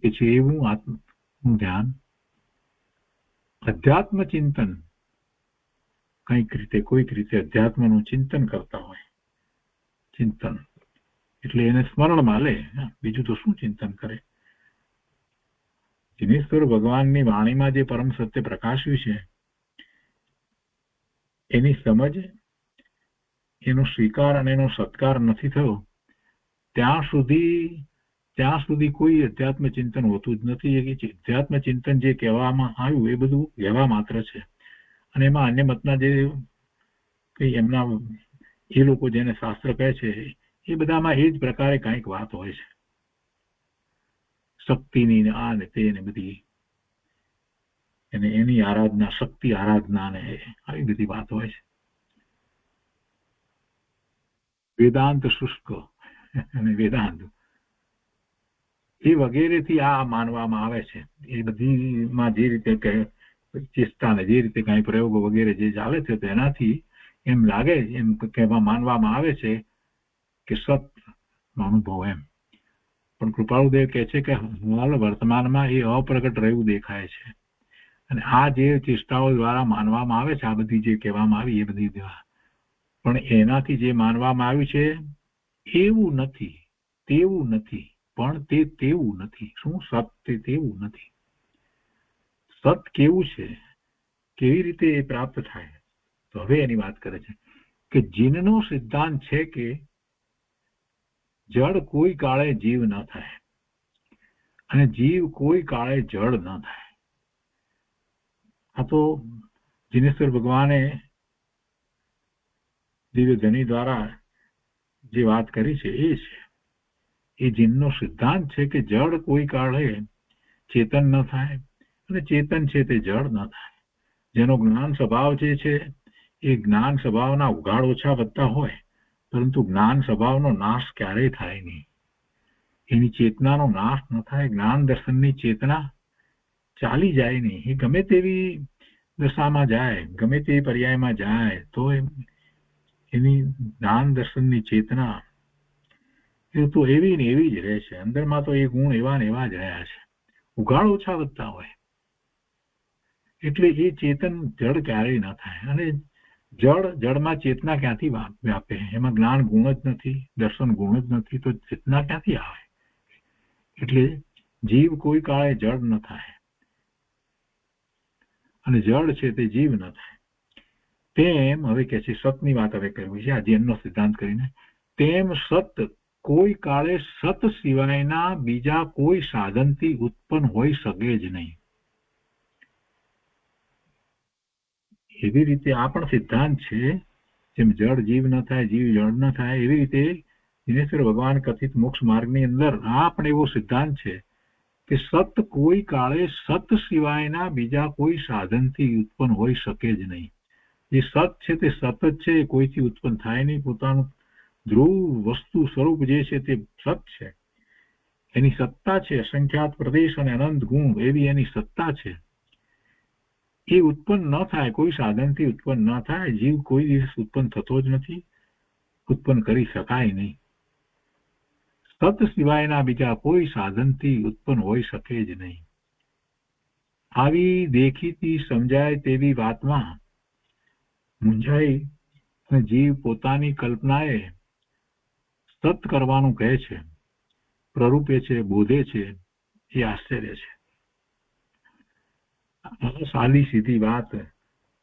એ છે એવું આત્મનું ધ્યાન, અધ્યાત્મ ચિંતન, કંઈક રીતે કોઈક રીતે અધ્યાત્મનું ચિંતન કરતા હોય. ચિંતન એટલે એને સ્મરણમાં લે, બીજું તો શું ચિંતન કરે. જીનેશ્વર ભગવાનની વાણીમાં જે પરમ સત્ય પ્રકાશ્યું છે એની સમજ, એનો સ્વીકાર અને એનો સત્કાર નથી થયો ત્યાં સુધી કોઈ અધ્યાત્મ ચિંતન હોતું જ નથી. અધ્યાત્મ ચિંતન જે કહેવામાં આવ્યું એ બધું કહેવા માત્ર છે. અને એમાં અન્ય મતના જે કઈ એમના એ લોકો જેને શાસ્ત્ર કહે છે એ બધામાં એ જ પ્રકારે કંઈક વાત હોય છે, શક્તિની ને આ ને તે ને બધી, અને એની આરાધના, શક્તિ આરાધના ને આવી બધી વાત હોય છે. વેદાંત શુષ્ક અને વેદાંત એ વગેરેથી આ માનવામાં આવે છે. એ બધીમાં જે રીતે ચેષ્ટા ને જે રીતે કઈ પ્રયોગો વગેરે જે ચાલે છે તેનાથી એમ લાગે, એમ કહેવા માનવામાં આવે છે કે સત અનુભવ એમ. પણ કૃપાળુદેવ કહે છે કે હાલ વર્તમાનમાં એ અપ્રગટ રહ્યું દેખાય છે. અને આ જે ચેષ્ટાઓ દ્વારા માનવામાં આવે છે, આ બધી જે કહેવામાં આવી એ બધી પણ એનાથી જે માનવામાં આવ્યું છે એવું નથી, તેવું નથી, પણ તે તેવું નથી. શું સત તે તેવું નથી. સત કેવું છે, કેવી રીતે એ પ્રાપ્ત થાય, તો હવે એની વાત કરે છે કે જીનનો સિદ્ધાંત છે કે જળ કોઈ કાળે જીવ ન થાય અને જીવ કોઈ કાળે જળ ન થાય. આ તો જીનેશ્વર ભગવાને દિવ્ય ધની દ્વારા જે વાત કરી છે એ છે. એ જીનનો સિદ્ધાંત છે કે જળ કોઈ કાળે ચેતન ન થાય અને ચેતન છે તે જળ ન થાય. જેનો જ્ઞાન સ્વભાવ જે છે એ જ્ઞાન સ્વભાવના ઉઘાડ ઓછા વધતા હોય, પરંતુ જ્ઞાન સ્વભાવનો નાશ ક્યારેય થાય નહીં. એની ચેતનાનો નાશ ન થાય. જ્ઞાન દર્શનની ચેતના ચાલી જાય નહીં. એ ગમે તેવી દશામાં જાય, ગમે તેવી પર્યાયમાં જાય, તો એની જ્ઞાન દર્શનની ચેતના એ તો એવી ને એવી જ રહે છે. અંદરમાં તો એ ગુણ એવા ને એવા જ રહ્યા છે, ઉઘાડ ઓછા વધતા હોય. એટલે એ ચેતન જડ ક્યારેય ન થાય. અને જડમાં ચેતના ક્યાંથી વ્યાપે? એમાં જ્ઞાન ગુણ જ નથી, દર્શન ગુણ જ નથી, તો ચેતના ક્યાંથી આવે? એટલે જીવ કોઈ કાળે જડ ન થાય, અને જડ છે તે જીવ ન થાય. તેમ હવે કે છે, સતની વાત હવે કરવી છે આ જૈનનો સિદ્ધાંત કરીને. તેમ સત કોઈ કાળે સત સિવાયના બીજા કોઈ સાધનથી ઉત્પન્ન હોઈ શકે જ નહીં. એવી રીતે આ પણ સિદ્ધાંત છે. જેમ જળ જીવ ન થાય, જીવ જળ ન થાય, એવી રીતે દિનેશ્વર ભગવાન કથિત મોક્ષ માર્ગની અંદર આ પણ એવો સિદ્ધાંત છે કે સત કોઈ કાળે સત સિવાયના બીજા કોઈ સાધનથી ઉત્પન્ન હોઈ શકે જ નહીં. જે સત છે તે સત જ છે, કોઈથી ઉત્પન્ન થાય નહીં. પોતાનું ધ્રુવ વસ્તુ સ્વરૂપ જે છે તે સત છે. એની સત્તા છે, અસંખ્યાત પ્રદેશ અને અનંત ગુણ એવી એની સત્તા છે. એ ઉત્પન્ન ન થાય, કોઈ સાધનથી ઉત્પન્ન ન થાય. જીવ કોઈ દિવસ ઉત્પન્ન થતો જ નથી, ઉત્પન્ન કરી શકાય નહીં. સત સિવાયના બીજા કોઈ સાધનથી ઉત્પન્ન હોઈ શકે જ નહીં. આવી દેખીતી સમજાય તેવી વાતમાં મૂંઝાઈ અને જીવ પોતાની કલ્પનાએ સત કરવાનું કહે છે, પ્રરૂપે છે, બોધે છે. એ આશ્ચર્ય છે. સાદી સીધી વાત.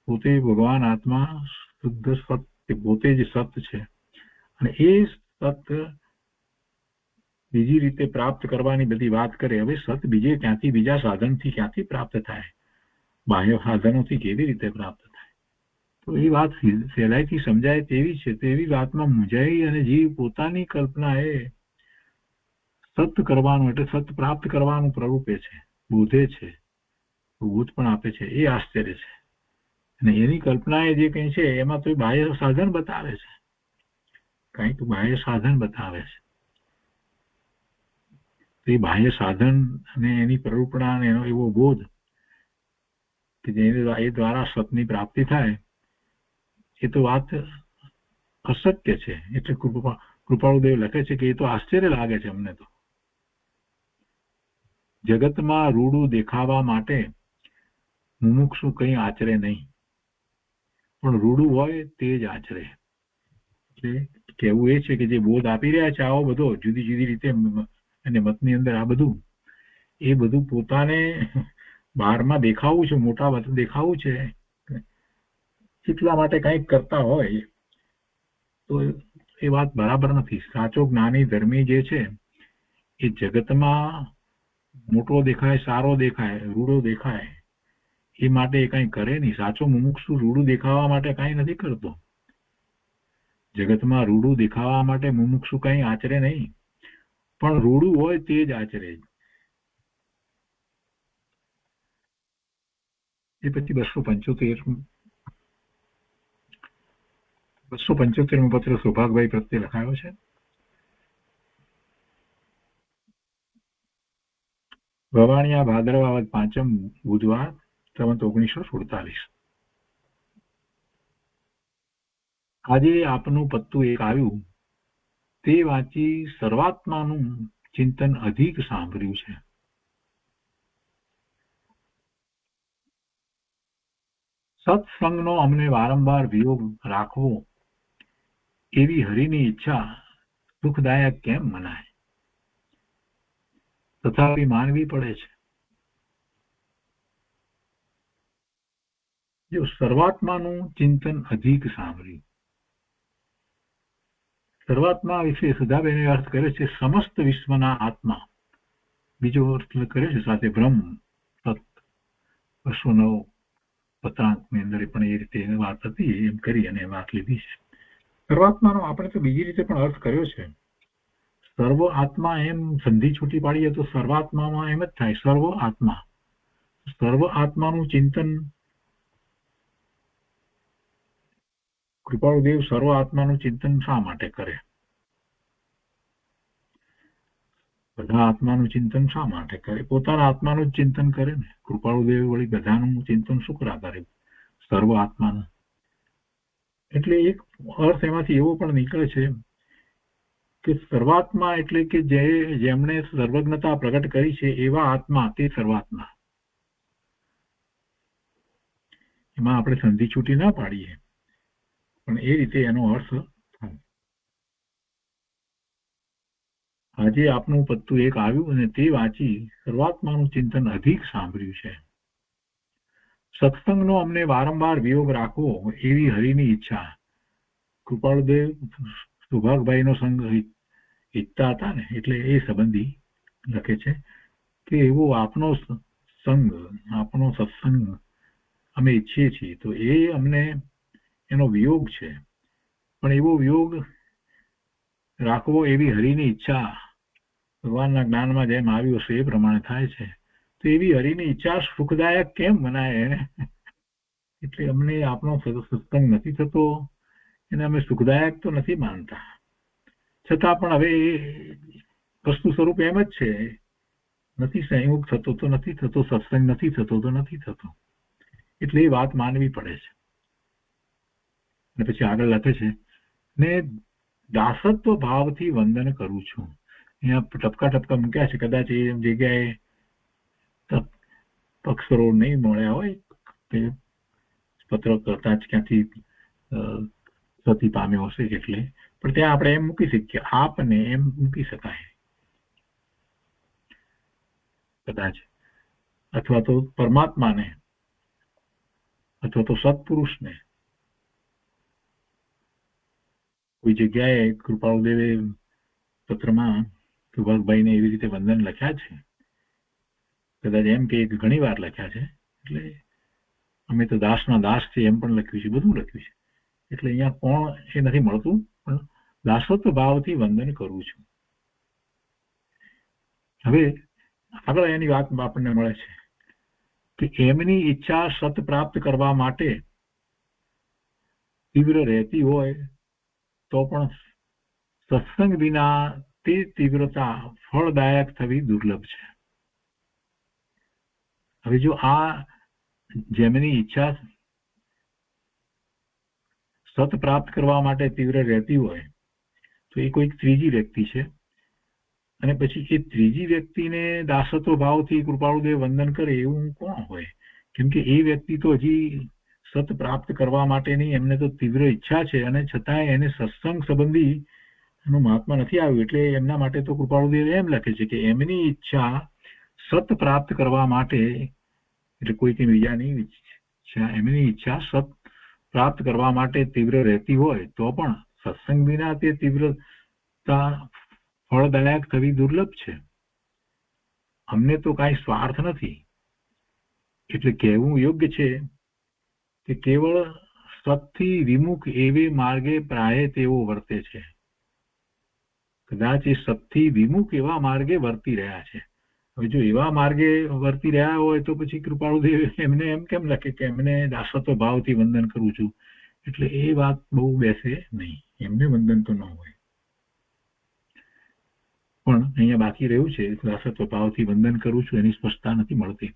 પોતે ભગવાન આત્મા શુદ્ધ સત, પોતે જ સત છે. અને એ સત બીજી રીતે પ્રાપ્ત કરવાની બધી વાત કરે. હવે સત બીજે ક્યાંથી, બીજા સાધનથી ક્યાંથી પ્રાપ્ત થાય? બાહ્ય સાધનોથી કેવી રીતે પ્રાપ્ત થાય? તો એ વાત સહેલાઈથી સમજાય તેવી છે. તેવી વાતમાં મૂંઝાઈ અને જીવ પોતાની કલ્પનાએ સત કરવાનું, એટલે સત પ્રાપ્ત કરવાનું પ્રરૂપે છે, બોધે છે, બોધ પણ આપે છે. એ આશ્ચર્ય છે. અને એની કલ્પના એ જે કંઈ છે એમાં તો બાહ્ય સાધન બતાવે છે, કઈ તો બાહ્ય સાધન બતાવે છે. એ બાહ્ય સાધન અને એની પ્રરૂપણા અને એનો એવો બોધ કે એ દ્વારા સતની પ્રાપ્તિ થાય, એ તો વાત અસત્ય છે. એટલે કૃપાળુદેવ લખે છે કે એ તો આશ્ચર્ય લાગે છે અમને. તો જગતમાં રૂડું દેખાવા માટે મુમુક્ષુ કંઈ આચરે નહીં, પણ રૂડું હોય તે જ આચરે. એટલે કહેવું એ છે કે જે બોધ આપી રહ્યા છે આવો બધો જુદી જુદી રીતે અને મતની અંદર, આ બધું એ બધું પોતાને બહારમાં દેખાવું છે, મોટા દેખાવું છે, એટલા માટે કંઈક કરતા હોય તો એ વાત બરાબર નથી. સાચો જ્ઞાની ધર્મી જે છે એ જગતમાં મોટો દેખાય, સારો દેખાય, રૂડો દેખાય એ માટે એ કંઈ કરે નહીં. સાચો મુમુક્ષુ રૂડું દેખાવા માટે કંઈ નથી કરતો. જગતમાં રૂડું દેખાવા માટે મુમુક્ષુ કંઈ આચરે નહીં, પણ રૂડું હોય તે જ આચરે. એ પછી 275 પત્ર સૌભાગભાઈ પ્રત્યે લખાયો છે. ભવાણિયા ભાદરવા 5 બુધવાર 1947. આજે આપનું પત્તું એક આવ્યું તે વાંચી સર્વાત્માનું ચિંતન અધિક સાંભળ્યું છે. સત્સંગનો અમને વારંવાર વિયોગ રાખવો એવી હરિની ઈચ્છા સુખદાયક કેમ મનાય? તથાપિ માનવી પડે છે. જો સર્વાત્માનું ચિંતન અધિક સાંભળ્યું, સર્વાત્મા વિશે સુધાબેને અર્થ કરે છે સમસ્ત વિશ્વના આત્મા. બીજો અર્થ કરે છે સાથે બ્રહ્મ સત. 209 પત્રાંકની અંદર પણ એ રીતે વાત હતી, એમ કરી અને વાત લીધી છે. સર્વાત્માનો આપણે તો બીજી રીતે પણ અર્થ કર્યો છે. સર્વ આત્મા એમ સંધિ છૂટી પાડીએ તો સર્વાત્મામાં એમ જ થાય, સર્વ આત્મા. સર્વ આત્માનું ચિંતન કૃપાળુદેવ સર્વ આત્માનું ચિંતન શા માટે કરે? બધા આત્માનું ચિંતન શા માટે કરે? પોતાના આત્માનું જ ચિંતન કરે ને. કૃપાળુદેવ વળી બધાનું ચિંતન શું કરા કરે? સર્વ આત્માનું. એટલે એક અર્થ એમાંથી એવો પણ નીકળે છે કે સર્વાત્મા એટલે કે જેમણે સર્વજ્ઞતા પ્રગટ કરી છે એવા આત્મા તે સર્વાત્મા. એમાં આપણે સંધિ છૂટી ના પાડીએ, પણ એ રીતે એનો અર્થ થાય. આજે આપનું પત્તું એક આવ્યું અને તે વાંચી સર્વાત્માનું ચિંતન અધિક સાંભળ્યું છે. સત્સંગનો અમને વારંવાર વિયોગ રાખવો એવી હરિની ઈચ્છા. કૃપાળુદેવ સુભાગભાઈનો સંગ ઈચ્છતા હતા ને, એટલે એ સંબંધી લખે છે કે એવો આપનો સંગ, આપનો સત્સંગ અમે ઈચ્છીએ છીએ, તો એ અમને એનો વિયોગ છે, પણ એવો વિયોગ રાખવો એવી હરિની ઈચ્છા ભગવાનના જ્ઞાનમાં જેમ આવ્યું હશે એ પ્રમાણે થાય છે. તો એવી હરિની ઈચ્છા સુખદાયક કેમ બનાય? એટલે અમને આપણો સત્સંગ નથી થતો, એને અમે સુખદાયક તો નથી માનતા, છતાં પણ હવે વસ્તુ સ્વરૂપ એમ જ છે. નથી સંયોગ થતો તો નથી થતો, સત્સંગ નથી થતો તો નથી થતો, એટલે એ વાત માનવી પડે છે. અને પછી આગળ લખે છે ને, દાસત્વ ભાવથી વંદન કરું છું. અહીંયા ટપકા ટપકા મૂક્યા છે, કદાચ એ જગ્યાએ અક્ષરો નહીં મળ્યા હોય, પત્ર કરતા જ ક્યાંથી સતી પામ્યો હશે એટલે, પણ ત્યાં આપણે એમ મૂકી શકીએ, આપને એમ મૂકી શકાય કદાચ, અથવા તો પરમાત્માને, અથવા તો સત્પુરુષને. કોઈ જગ્યાએ કૃપાળુદેવે પત્રમાં સુભાગભાઈને એવી રીતે વંદન લખ્યા છે, કદાચ એમ કે ઘણી વાર લખ્યા છે, એટલે અમે તો દાસના દાસ છે એમ પણ લખ્યું છે, બધું લખ્યું છે. એટલે અહીંયા કોણ એ નથી મળતું, પણ દાસત્વ ભાવથી વંદન કરું છું. હવે આગળ એની વાત આપણને મળે છે કે એમની ઈચ્છા સત પ્રાપ્ત કરવા માટે તીવ્ર રહેતી હોય તો પણ સત્સંગ વિના તે તીવ્રતા ફળદાયક થવી દુર્લભ છે. હવે જો આ જેમની ઈચ્છા સત પ્રાપ્ત કરવા માટે તીવ્ર રહેતી હોય તો એ કોઈક ત્રીજી વ્યક્તિ છે, અને પછી એ ત્રીજી વ્યક્તિને દાસત્વ ભાવથી કૃપાળુદેવ વંદન કરે એવું કોણ હોય? કેમ કે એ વ્યક્તિ તો હજી સત પ્રાપ્ત કરવા માટેની એમને તો તીવ્ર ઈચ્છા છે, અને છતાંય એને સત્સંગ સંબંધી એનું મહાત્મા નથી આવ્યું, એટલે એમના માટે તો કૃપાળુદેવ એમ લખે છે કે એમની ઈચ્છા સત પ્રાપ્ત કરવા માટે, એટલે કોઈની બીજાની ઈચ્છા, એમની ઈચ્છા સત પ્રાપ્ત કરવા માટે તીવ્ર રહેતી હોય તો પણ સત્સંગ વિના તે તીવ્રતા ફળદાયક થવી દુર્લભ છે. અમને તો કાંઈ સ્વાર્થ નથી, એટલે કહેવું યોગ્ય છે કે કેવળ સતથી વિમુખ એવે માર્ગે પ્રાય તેઓ વર્તે છે. કદાચ એ સતથી વિમુખ એવા માર્ગે વર્તી રહ્યા છે. હવે જો એવા માર્ગે વર્તી રહ્યા હોય તો પછી કૃપાળુદેવ એમને એમ કેમ લખે કે એમને દાસત્વ ભાવથી વંદન કરું છું? એટલે એ વાત બહુ બેસે નહીં, એમને વંદન તો ન હોય. પણ અહીંયા બાકી રહ્યું છે દાસત્વ ભાવથી વંદન કરું છું, એની સ્પષ્ટતા નથી મળતી,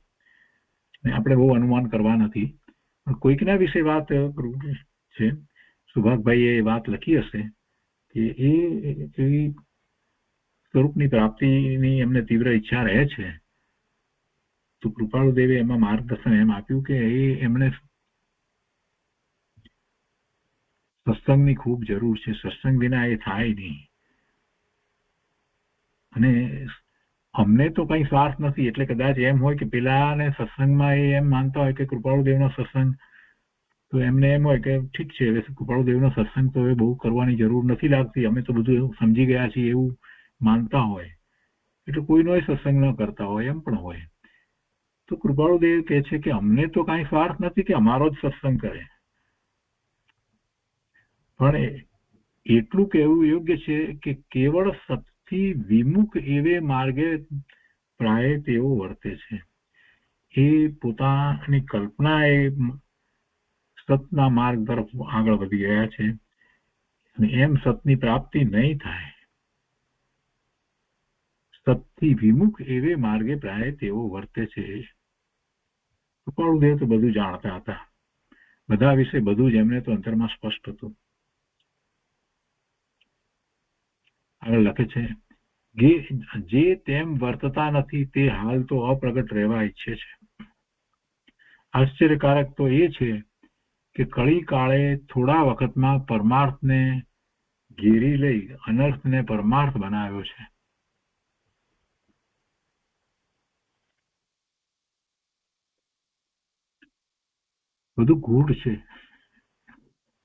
આપણે બહુ અનુમાન કરવા નથી, પણ કોઈકના વિશે વાત છે. સુભાગભાઈએ એ વાત લખી હશે કે એ એવી સ્વરૂપની પ્રાપ્તિની એમને તીવ્ર ઈચ્છા રહે છે, તો કૃપાળુદેવે એમાં માર્ગદર્શન એમ આપ્યું કે એમણે સત્સંગની ખૂબ જરૂર છે, સત્સંગ વિના એ થાય નહીં. અને અમને તો કઈ સ્વાર્થ નથી, એટલે કદાચ એમ હોય કે પેલાને સત્સંગમાં એ એમ માનતા હોય કે કૃપાળુદેવનો સત્સંગ, તો એમને એમ હોય કે ઠીક છે, હવે કૃપાળુદેવનો સત્સંગ તો હવે બહુ કરવાની જરૂર નથી લાગતી, અમે તો બધું એવું સમજી ગયા છીએ એવું માનતા હોય, એટલે કોઈનો સત્સંગ ન કરતા હોય એમ પણ હોય. તો કૃપાળુદેવ કહે છે કે અમને તો કાંઈ સ્વાર્થ નથી કે અમારો જ સત્સંગ કરે, પણ એટલું કહેવું યોગ્ય છે કે કેવળ સતથી વિમુખ એવે માર્ગે પ્રાય તેઓ વર્તે છે. એ પોતાની કલ્પના એ સતના માર્ગ તરફ આગળ વધી ગયા છે અને એમ સતની પ્રાપ્તિ નહીં થાય. સતથી વિમુખ એવે માર્ગે પ્રાય તેઓ વર્તે છે. કૃપાળુદેવ તો બધું જાણતા હતા, બધા વિશે બધું જ એમને તો અંતરમાં સ્પષ્ટ હતું. આગળ લખે છે, જે તેમ વર્તતા નથી તે હાલ તો અપ્રગટ રહેવા ઈચ્છે છે. આશ્ચર્યકારક તો એ છે કે કળી કાળે થોડા વખતમાં પરમાર્થને ઘેરી લઈ અનર્થને પરમાર્થ બનાવ્યો છે. બધું ગૂઢ છે.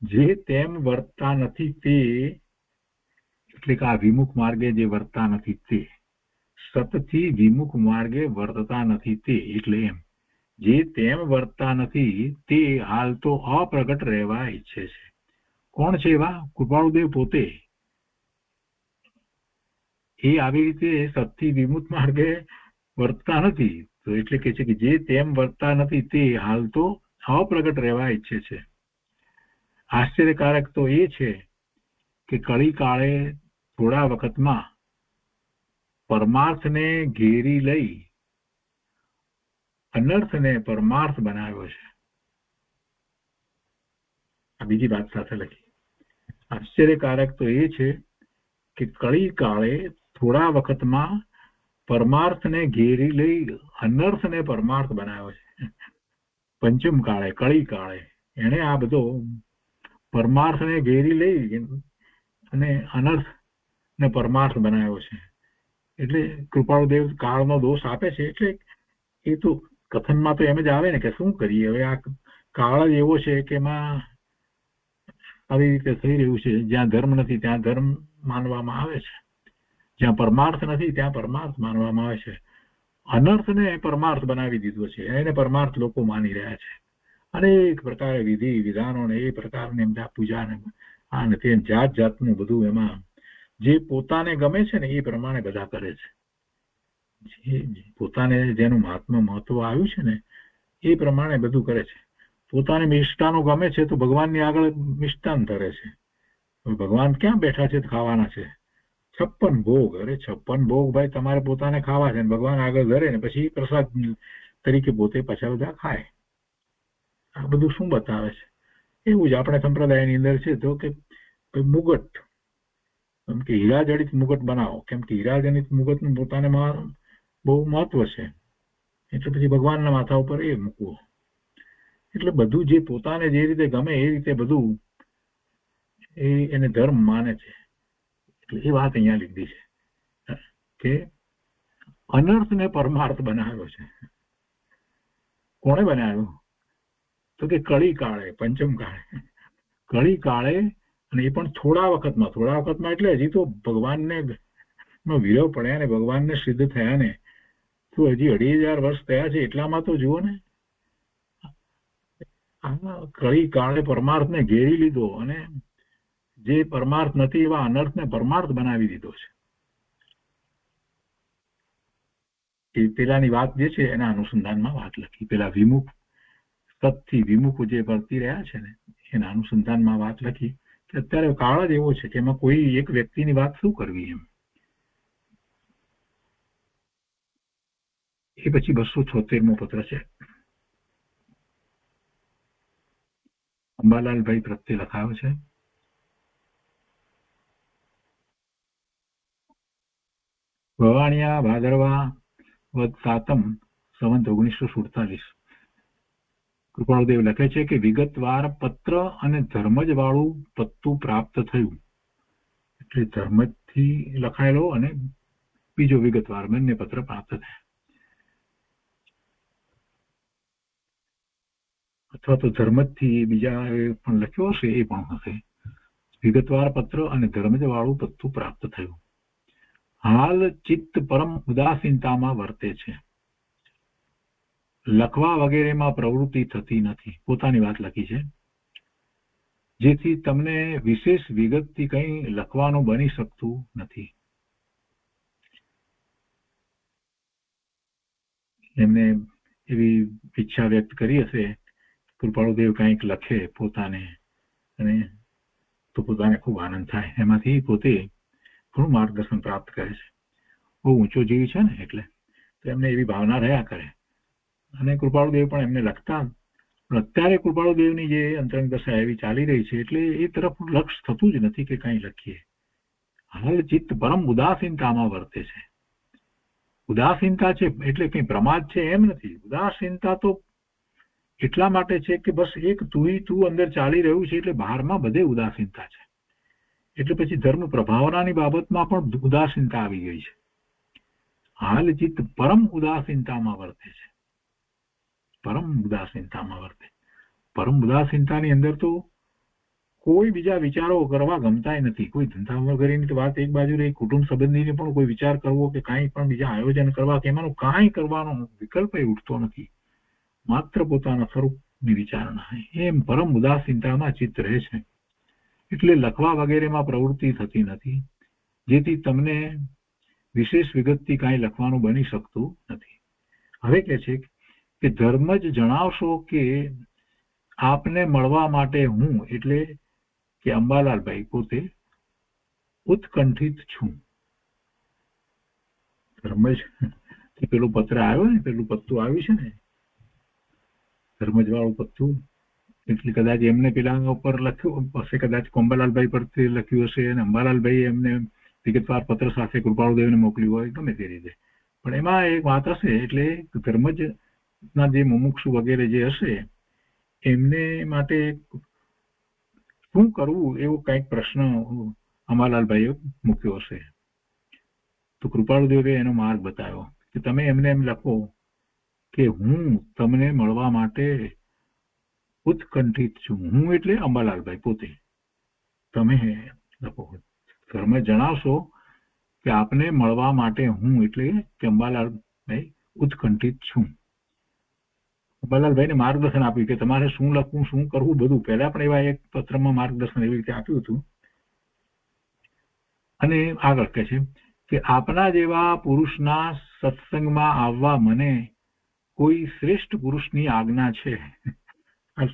જે તેમ વર્તતા નથી તે એટલે કે આ વિમુખ માર્ગે જે વર્તતા નથી તે, સતથી વિમુખ માર્ગે વર્તતા નથી તે એટલે એમ જે તેમ વર્તતા નથી તે હાલ તો અપ્રગટ રહેવા ઈચ્છે છે. કોણ છે એવા? કૃપાળુદેવ પોતે. એ આવી રીતે સતથી વિમુખ માર્ગે વર્તતા નથી તો એટલે કે છે કે જે તેમ વર્તતા નથી તે હાલ તો અપ્રગટ રહેવા ઈચ્છે છે. આશ્ચર્યકારક તો એ છે કે કળી કાળે થોડા વખતમાં પરમાર્થને ઘેરી લઈ અનર્થને પરમાર્થ બનાવ્યો છે. આ બીજી વાત સાથે લખી. આશ્ચર્યકારક તો એ છે કે કળી કાળે થોડા વખતમાં પરમાર્થને ઘેરી લઈ અનર્થને પરમાર્થ બનાવ્યો છે. પંચમ કાળે, કળી કાળે એને આ બધો પરમાર્થને ઘેરી લઈ અને અનર્થ ને પરમાર્થ બનાવ્યો છે. એટલે કૃપાળુદેવ કાળનો દોષ આપે છે. એટલે એ તો કથનમાં તો એમ જ આવે ને કે શું કરીએ હવે, આ કાળ જ એવો છે કે એમાં આવી રીતે થઈ રહ્યું છે. જ્યાં ધર્મ નથી ત્યાં ધર્મ માનવામાં આવે છે, જ્યાં પરમાર્થ નથી ત્યાં પરમાર્થ માનવામાં આવે છે. અનર્થને પરમાર્થ બનાવી દીધો છે, એને પરમાર્થ લોકો માની રહ્યા છે. અનેક પ્રકારે વિધિ વિધાનો ને એ પ્રકારની પૂજા ને આ ને તે જાત જાતનું બધું એમાં જે પોતાને ગમે છે ને એ પ્રમાણે બધા કરે છે. પોતાને જેનું મહત્વ આવ્યું છે ને એ પ્રમાણે બધું કરે છે. પોતાને મિષ્ટાનો ગમે છે તો ભગવાનની આગળ મિષ્ટાન ધરે છે. ભગવાન ક્યાં બેઠા છે ખાવાના છે? 56 ભોગ. અરે 56 ભોગ ભાઈ તમારે પોતાને ખાવા છે, ભગવાન આગળ ધરે ને પછી પ્રસાદ તરીકે પોતે પાછા બધા ખાય. આ બધું શું બતાવે છે? એવું જ આપણે સંપ્રદાયની અંદર છે તો કે મુગટ, કેમ કે હીરા જડિત મુગટ બનાવો, કેમ કે હીરા જડિત મુગટનું પોતાને બહુ મહત્વ છે, એટલે પછી ભગવાનના માથા ઉપર એ મૂકવો. એટલે બધું જે પોતાને જે રીતે ગમે એ રીતે બધું એને ધર્મ માને છે. એટલે એ વાત અહીંયા લીધી છે કે અનર્થને પરમાર્થ બનાવ્યો છે. કોણે બનાવ્યો? તો કે કળી કાળે, પંચમ કાળે, કળી કાળે, અને એ પણ થોડા વખતમાં એટલે હજી તો ભગવાનને વિરહ પડ્યા ને ભગવાનને સિદ્ધ થયા ને તો હજી 2500 વર્ષ થયા છે. એટલામાં તો જુઓ ને કળી કાળે પરમાર્થને ઘેરી લીધો અને જે પરમાર્થ નથી એવા અનર્થને પરમાર્થ બનાવી દીધો છે. એ પેલાની વાત જે છે એના અનુસંધાનમાં વાત લખી. પેલા વિમુખ, સતથી વિમુખ જે વર્તી રહ્યા છે ને એના અનુસંધાનમાં વાત લખી કે અત્યારે કાળ જ એવો છે કે એમાં કોઈ એક વ્યક્તિની વાત શું કરવી એમ. એ પછી 276મો પત્ર છે, અંબાલાલભાઈ પ્રત્યે લખાયો છે. વવાણિયા ભાદરવા વદ સાતમ સંવત 1947. કૃપાળુદેવ લખે છે કે વિગતવાર પત્ર અને ધર્મજ વાળું પત્તું પ્રાપ્ત થયું. એટલે ધર્મથી લખાયેલો અને બીજો વિગતવાર બંને પત્ર પ્રાપ્ત થયા, અથવા તો ધર્મથી બીજા પણ લખ્યો હશે એ પણ હશે. વિગતવાર પત્ર અને ધર્મજ વાળું પત્તું પ્રાપ્ત થયું. હાલ ચિત્ત પરમ ઉદાસીનતામાં વર્તે છે, લખવા વગેરેમાં પ્રવૃત્તિ થતી નથી. પોતાની વાત લખી છે. જેથી તમને વિશેષ વિગતથી કંઈ લખવાનું બની શકતું નથી. એમને એવી ઈચ્છા વ્યક્ત કરી હશે કૃપાળુદેવ કંઈક લખે પોતાને અને તો પોતાને ખૂબ આનંદ થાય, એમાંથી પોતે ઘણું માર્ગદર્શન પ્રાપ્ત કરે છે. બહુ ઊંચો જીવ છે ને એટલે તો એમને એવી ભાવના રહ્યા કરે અને કૃપાળુદેવ પણ એમને લખતા. પણ અત્યારે કૃપાળુદેવની જે અંતરંગ દશા એવી ચાલી રહી છે એટલે એ તરફ લક્ષ થતું જ નથી કે કંઈ લખીએ. હાલ ચિત્ત પરમ ઉદાસીનતામાં વર્તે છે. ઉદાસીનતા છે એટલે કંઈ પ્રમાદ છે એમ નથી. ઉદાસીનતા તો એટલા માટે છે કે બસ એક તું અંદર ચાલી રહ્યું છે એટલે બહારમાં બધે ઉદાસીનતા છે. એટલે પછી ધર્મ પ્રભાવનાની બાબતમાં પણ ઉદાસીનતા આવી ગઈ છે. હાલ ચિત્ત પરમ ઉદાસીનતામાં વર્તે છે. પરમ ઉદાસીનતામાં વર્તે. પરમ ઉદાસીનતાની અંદર તો કોઈ બીજા વિચારો કરવા ગમતાય નથી. કોઈ ધંધા વગેરેની વાત એક બાજુ રહી, કુટુંબ સંબંધીને પણ કોઈ વિચાર કરવો કે કાંઈ પણ બીજા આયોજન કરવા કે એમાંનું કાંઈ કરવાનો વિકલ્પ ઉઠતો નથી. માત્ર પોતાના સ્વરૂપની વિચારણા એમ પરમ ઉદાસીનતામાં ચિત્ત રહે છે. એટલે લખવા વગેરેમાં પ્રવૃત્તિ થતી નથી, જેથી તમને વિશેષ વિગતથી કાંઈ લખવાનું બની શકતું નથી. હવે કે છે કે ધર્મ જ જણાવશો કે આપને મળવા માટે હું એટલે કે અંબાલાલભાઈ પોતે ઉત્કંઠિત છું. ધર્મજ પેલું પત્ર આવ્યો ને, પેલું પત્તું આવ્યું છે ને, ધર્મજ વાળું પત્તું, એટલે કદાચ એમને પેલા ઉપર લખ્યું હશે, કદાચ અંબાલાલભાઈ પરથી લખ્યું હશે અને અંબાલાલભાઈ એમને વિગતવાર પત્ર સાથે કૃપાળુદેવને મોકલ્યું હોય ગમે તે રીતે. પણ એમાં એક વાત હશે એટલે ધર્મજ ના જે મુમુક્ષુ વગેરે જે હશે એમને માટે શું કરવું એવો કંઈક પ્રશ્ન અંબાલાલભાઈએ મૂક્યો હશે. તો કૃપાળુદેવે એનો માર્ગ બતાવ્યો કે તમે એમને એમ લખો કે હું તમને મળવા માટે ઉત્કંઠિત છું. હું એટલે અંબાલાલભાઈ પોતે. તમે લખો ધર્મ જણાવશો કે આપને મળવા માટે હું એટલે કે અંબાલાલભાઈ ઉત્કંઠિત છું. અંબાલાલભાઈને માર્ગદર્શન આપ્યું કે તમારે શું લખવું, શું કરવું, બધું. પહેલા પણ એવા એક પત્રમાં માર્ગદર્શન એવી રીતે આપ્યું હતું. અને આગળ કહે છે કે આપના જેવા પુરુષના સત્સંગમાં આવવા મને કોઈ શ્રેષ્ઠ પુરુષની આજ્ઞા છે.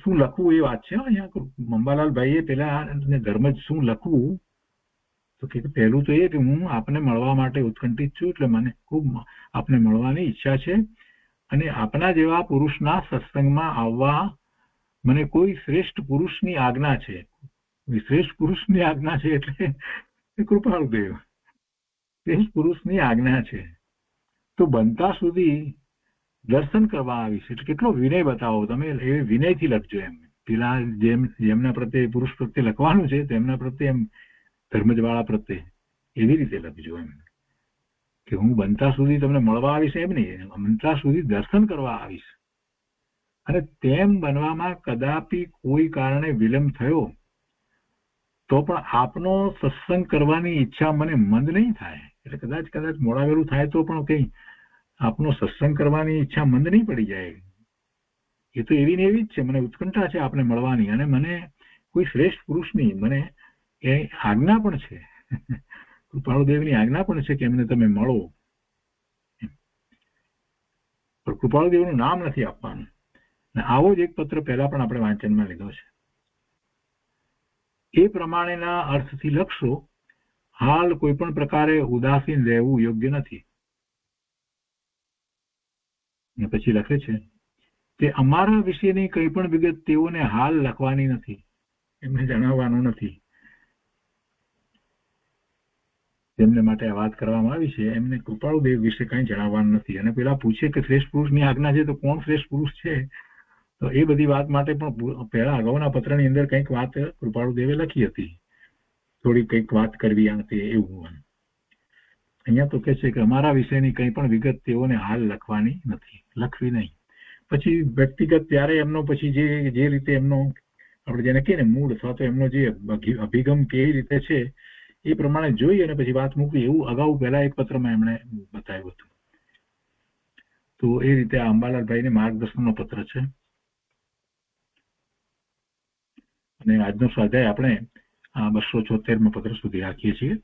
શું લખવું એ વાત છે અહીંયા. અંબાલાલભાઈએ પેલા ધર્મ શું લખવું તો કે પહેલું તો એ કે હું આપને મળવા માટે ઉત્કંઠિત છું, એટલે મને ખૂબ આપને મળવાની ઈચ્છા છે અને આપના જેવા પુરુષના સત્સંગમાં આવવા મને કોઈ શ્રેષ્ઠ પુરુષની આજ્ઞા છે. શ્રેષ્ઠ પુરુષની આજ્ઞા છે એટલે કૃપાળુદેવ શ્રેષ્ઠ પુરુષની આજ્ઞા છે. તો બનતા સુધી દર્શન કરવા આવીશ. એટલે કેટલો વિનય બતાવો તમે, એ વિનયથી લખજો. એમ પેલા જેમના પ્રત્યે પુરુષ પ્રત્યે લખવાનું છે તેમના પ્રત્યે એમ ધર્મજવાળા પ્રત્યે એવી રીતે લખજો એમ કે હું બનતા સુધી તમને મળવા આવીશ એમ નહીં, બનતા સુધી દર્શન કરવા આવીશ. અને તેમ બનવામાં કદાપી કોઈ કારણે વિલંબ થયો તો પણ આપનો સત્સંગ કરવાની ઈચ્છા મને મંદ નહીં થાય. એટલે કદાચ મોડાવેલું થાય તો પણ કઈ આપનો સત્સંગ કરવાની ઈચ્છા મંદ નહીં પડી જાય. એ તો એવી ને એવી જ છે. મને ઉત્કંઠા છે આપને મળવાની અને મને કોઈ શ્રેષ્ઠ પુરુષની મને એ આજ્ઞા પણ છે. કૃપાળુદેવની આજ્ઞા પણ છે કે એમને તમે મળો. પણ કૃપાળુદેવનું નામ નથી આપવાનું. આવો જ એક પત્ર પહેલા પણ આપણે વાંચનમાં લીધો છે. એ પ્રમાણેના અર્થથી લખશો. હાલ કોઈ પણ પ્રકારે ઉદાસીન રહેવું યોગ્ય નથી. પછી લખે છે કે અમારા વિશેની કઈ પણ વિગત તેઓને હાલ લખવાની નથી, એમને જણાવવાનું નથી. તેમને માટે આ વાત કરવામાં આવી છે, એમને કૃપાળુદેવ વિશે કઈ જણાવવાનું નથી. અને પેલા પૂછે કે શ્રેષ્ઠ પુરુષની આજ્ઞા છે તો કોણ શ્રેષ્ઠ પુરુષ છે, તો એ બધી વાત માટે પણ પહેલા અગાઉના પત્રની અંદર કંઈક વાત કૃપાળુદેવે લખી હતી. થોડી કંઈક વાત કરવી આ તે એવું. અહીંયા તો કે છે કે અમારા વિશેની કંઈ પણ વિગત તેઓને હાલ લખવાની નથી, લખવી નહીં. પછી વ્યક્તિગત ત્યારે એમનો પછી જે રીતે એમનો આપણે જેને કહીએ ને મૂળ અથવા તો એમનો જે અભિગમ કેવી રીતે છે એ પ્રમાણે જોઈ અને પછી વાત મૂકવી, એવું અગાઉ પહેલા એક પત્રમાં એમણે બતાવ્યું હતું. તો એ રીતે આ અંબાલાલભાઈને માર્ગદર્શનનો પત્ર છે. અને આજનો સ્વાધ્યાય આપણે આ 276માં પત્ર સુધી રાખીએ છીએ.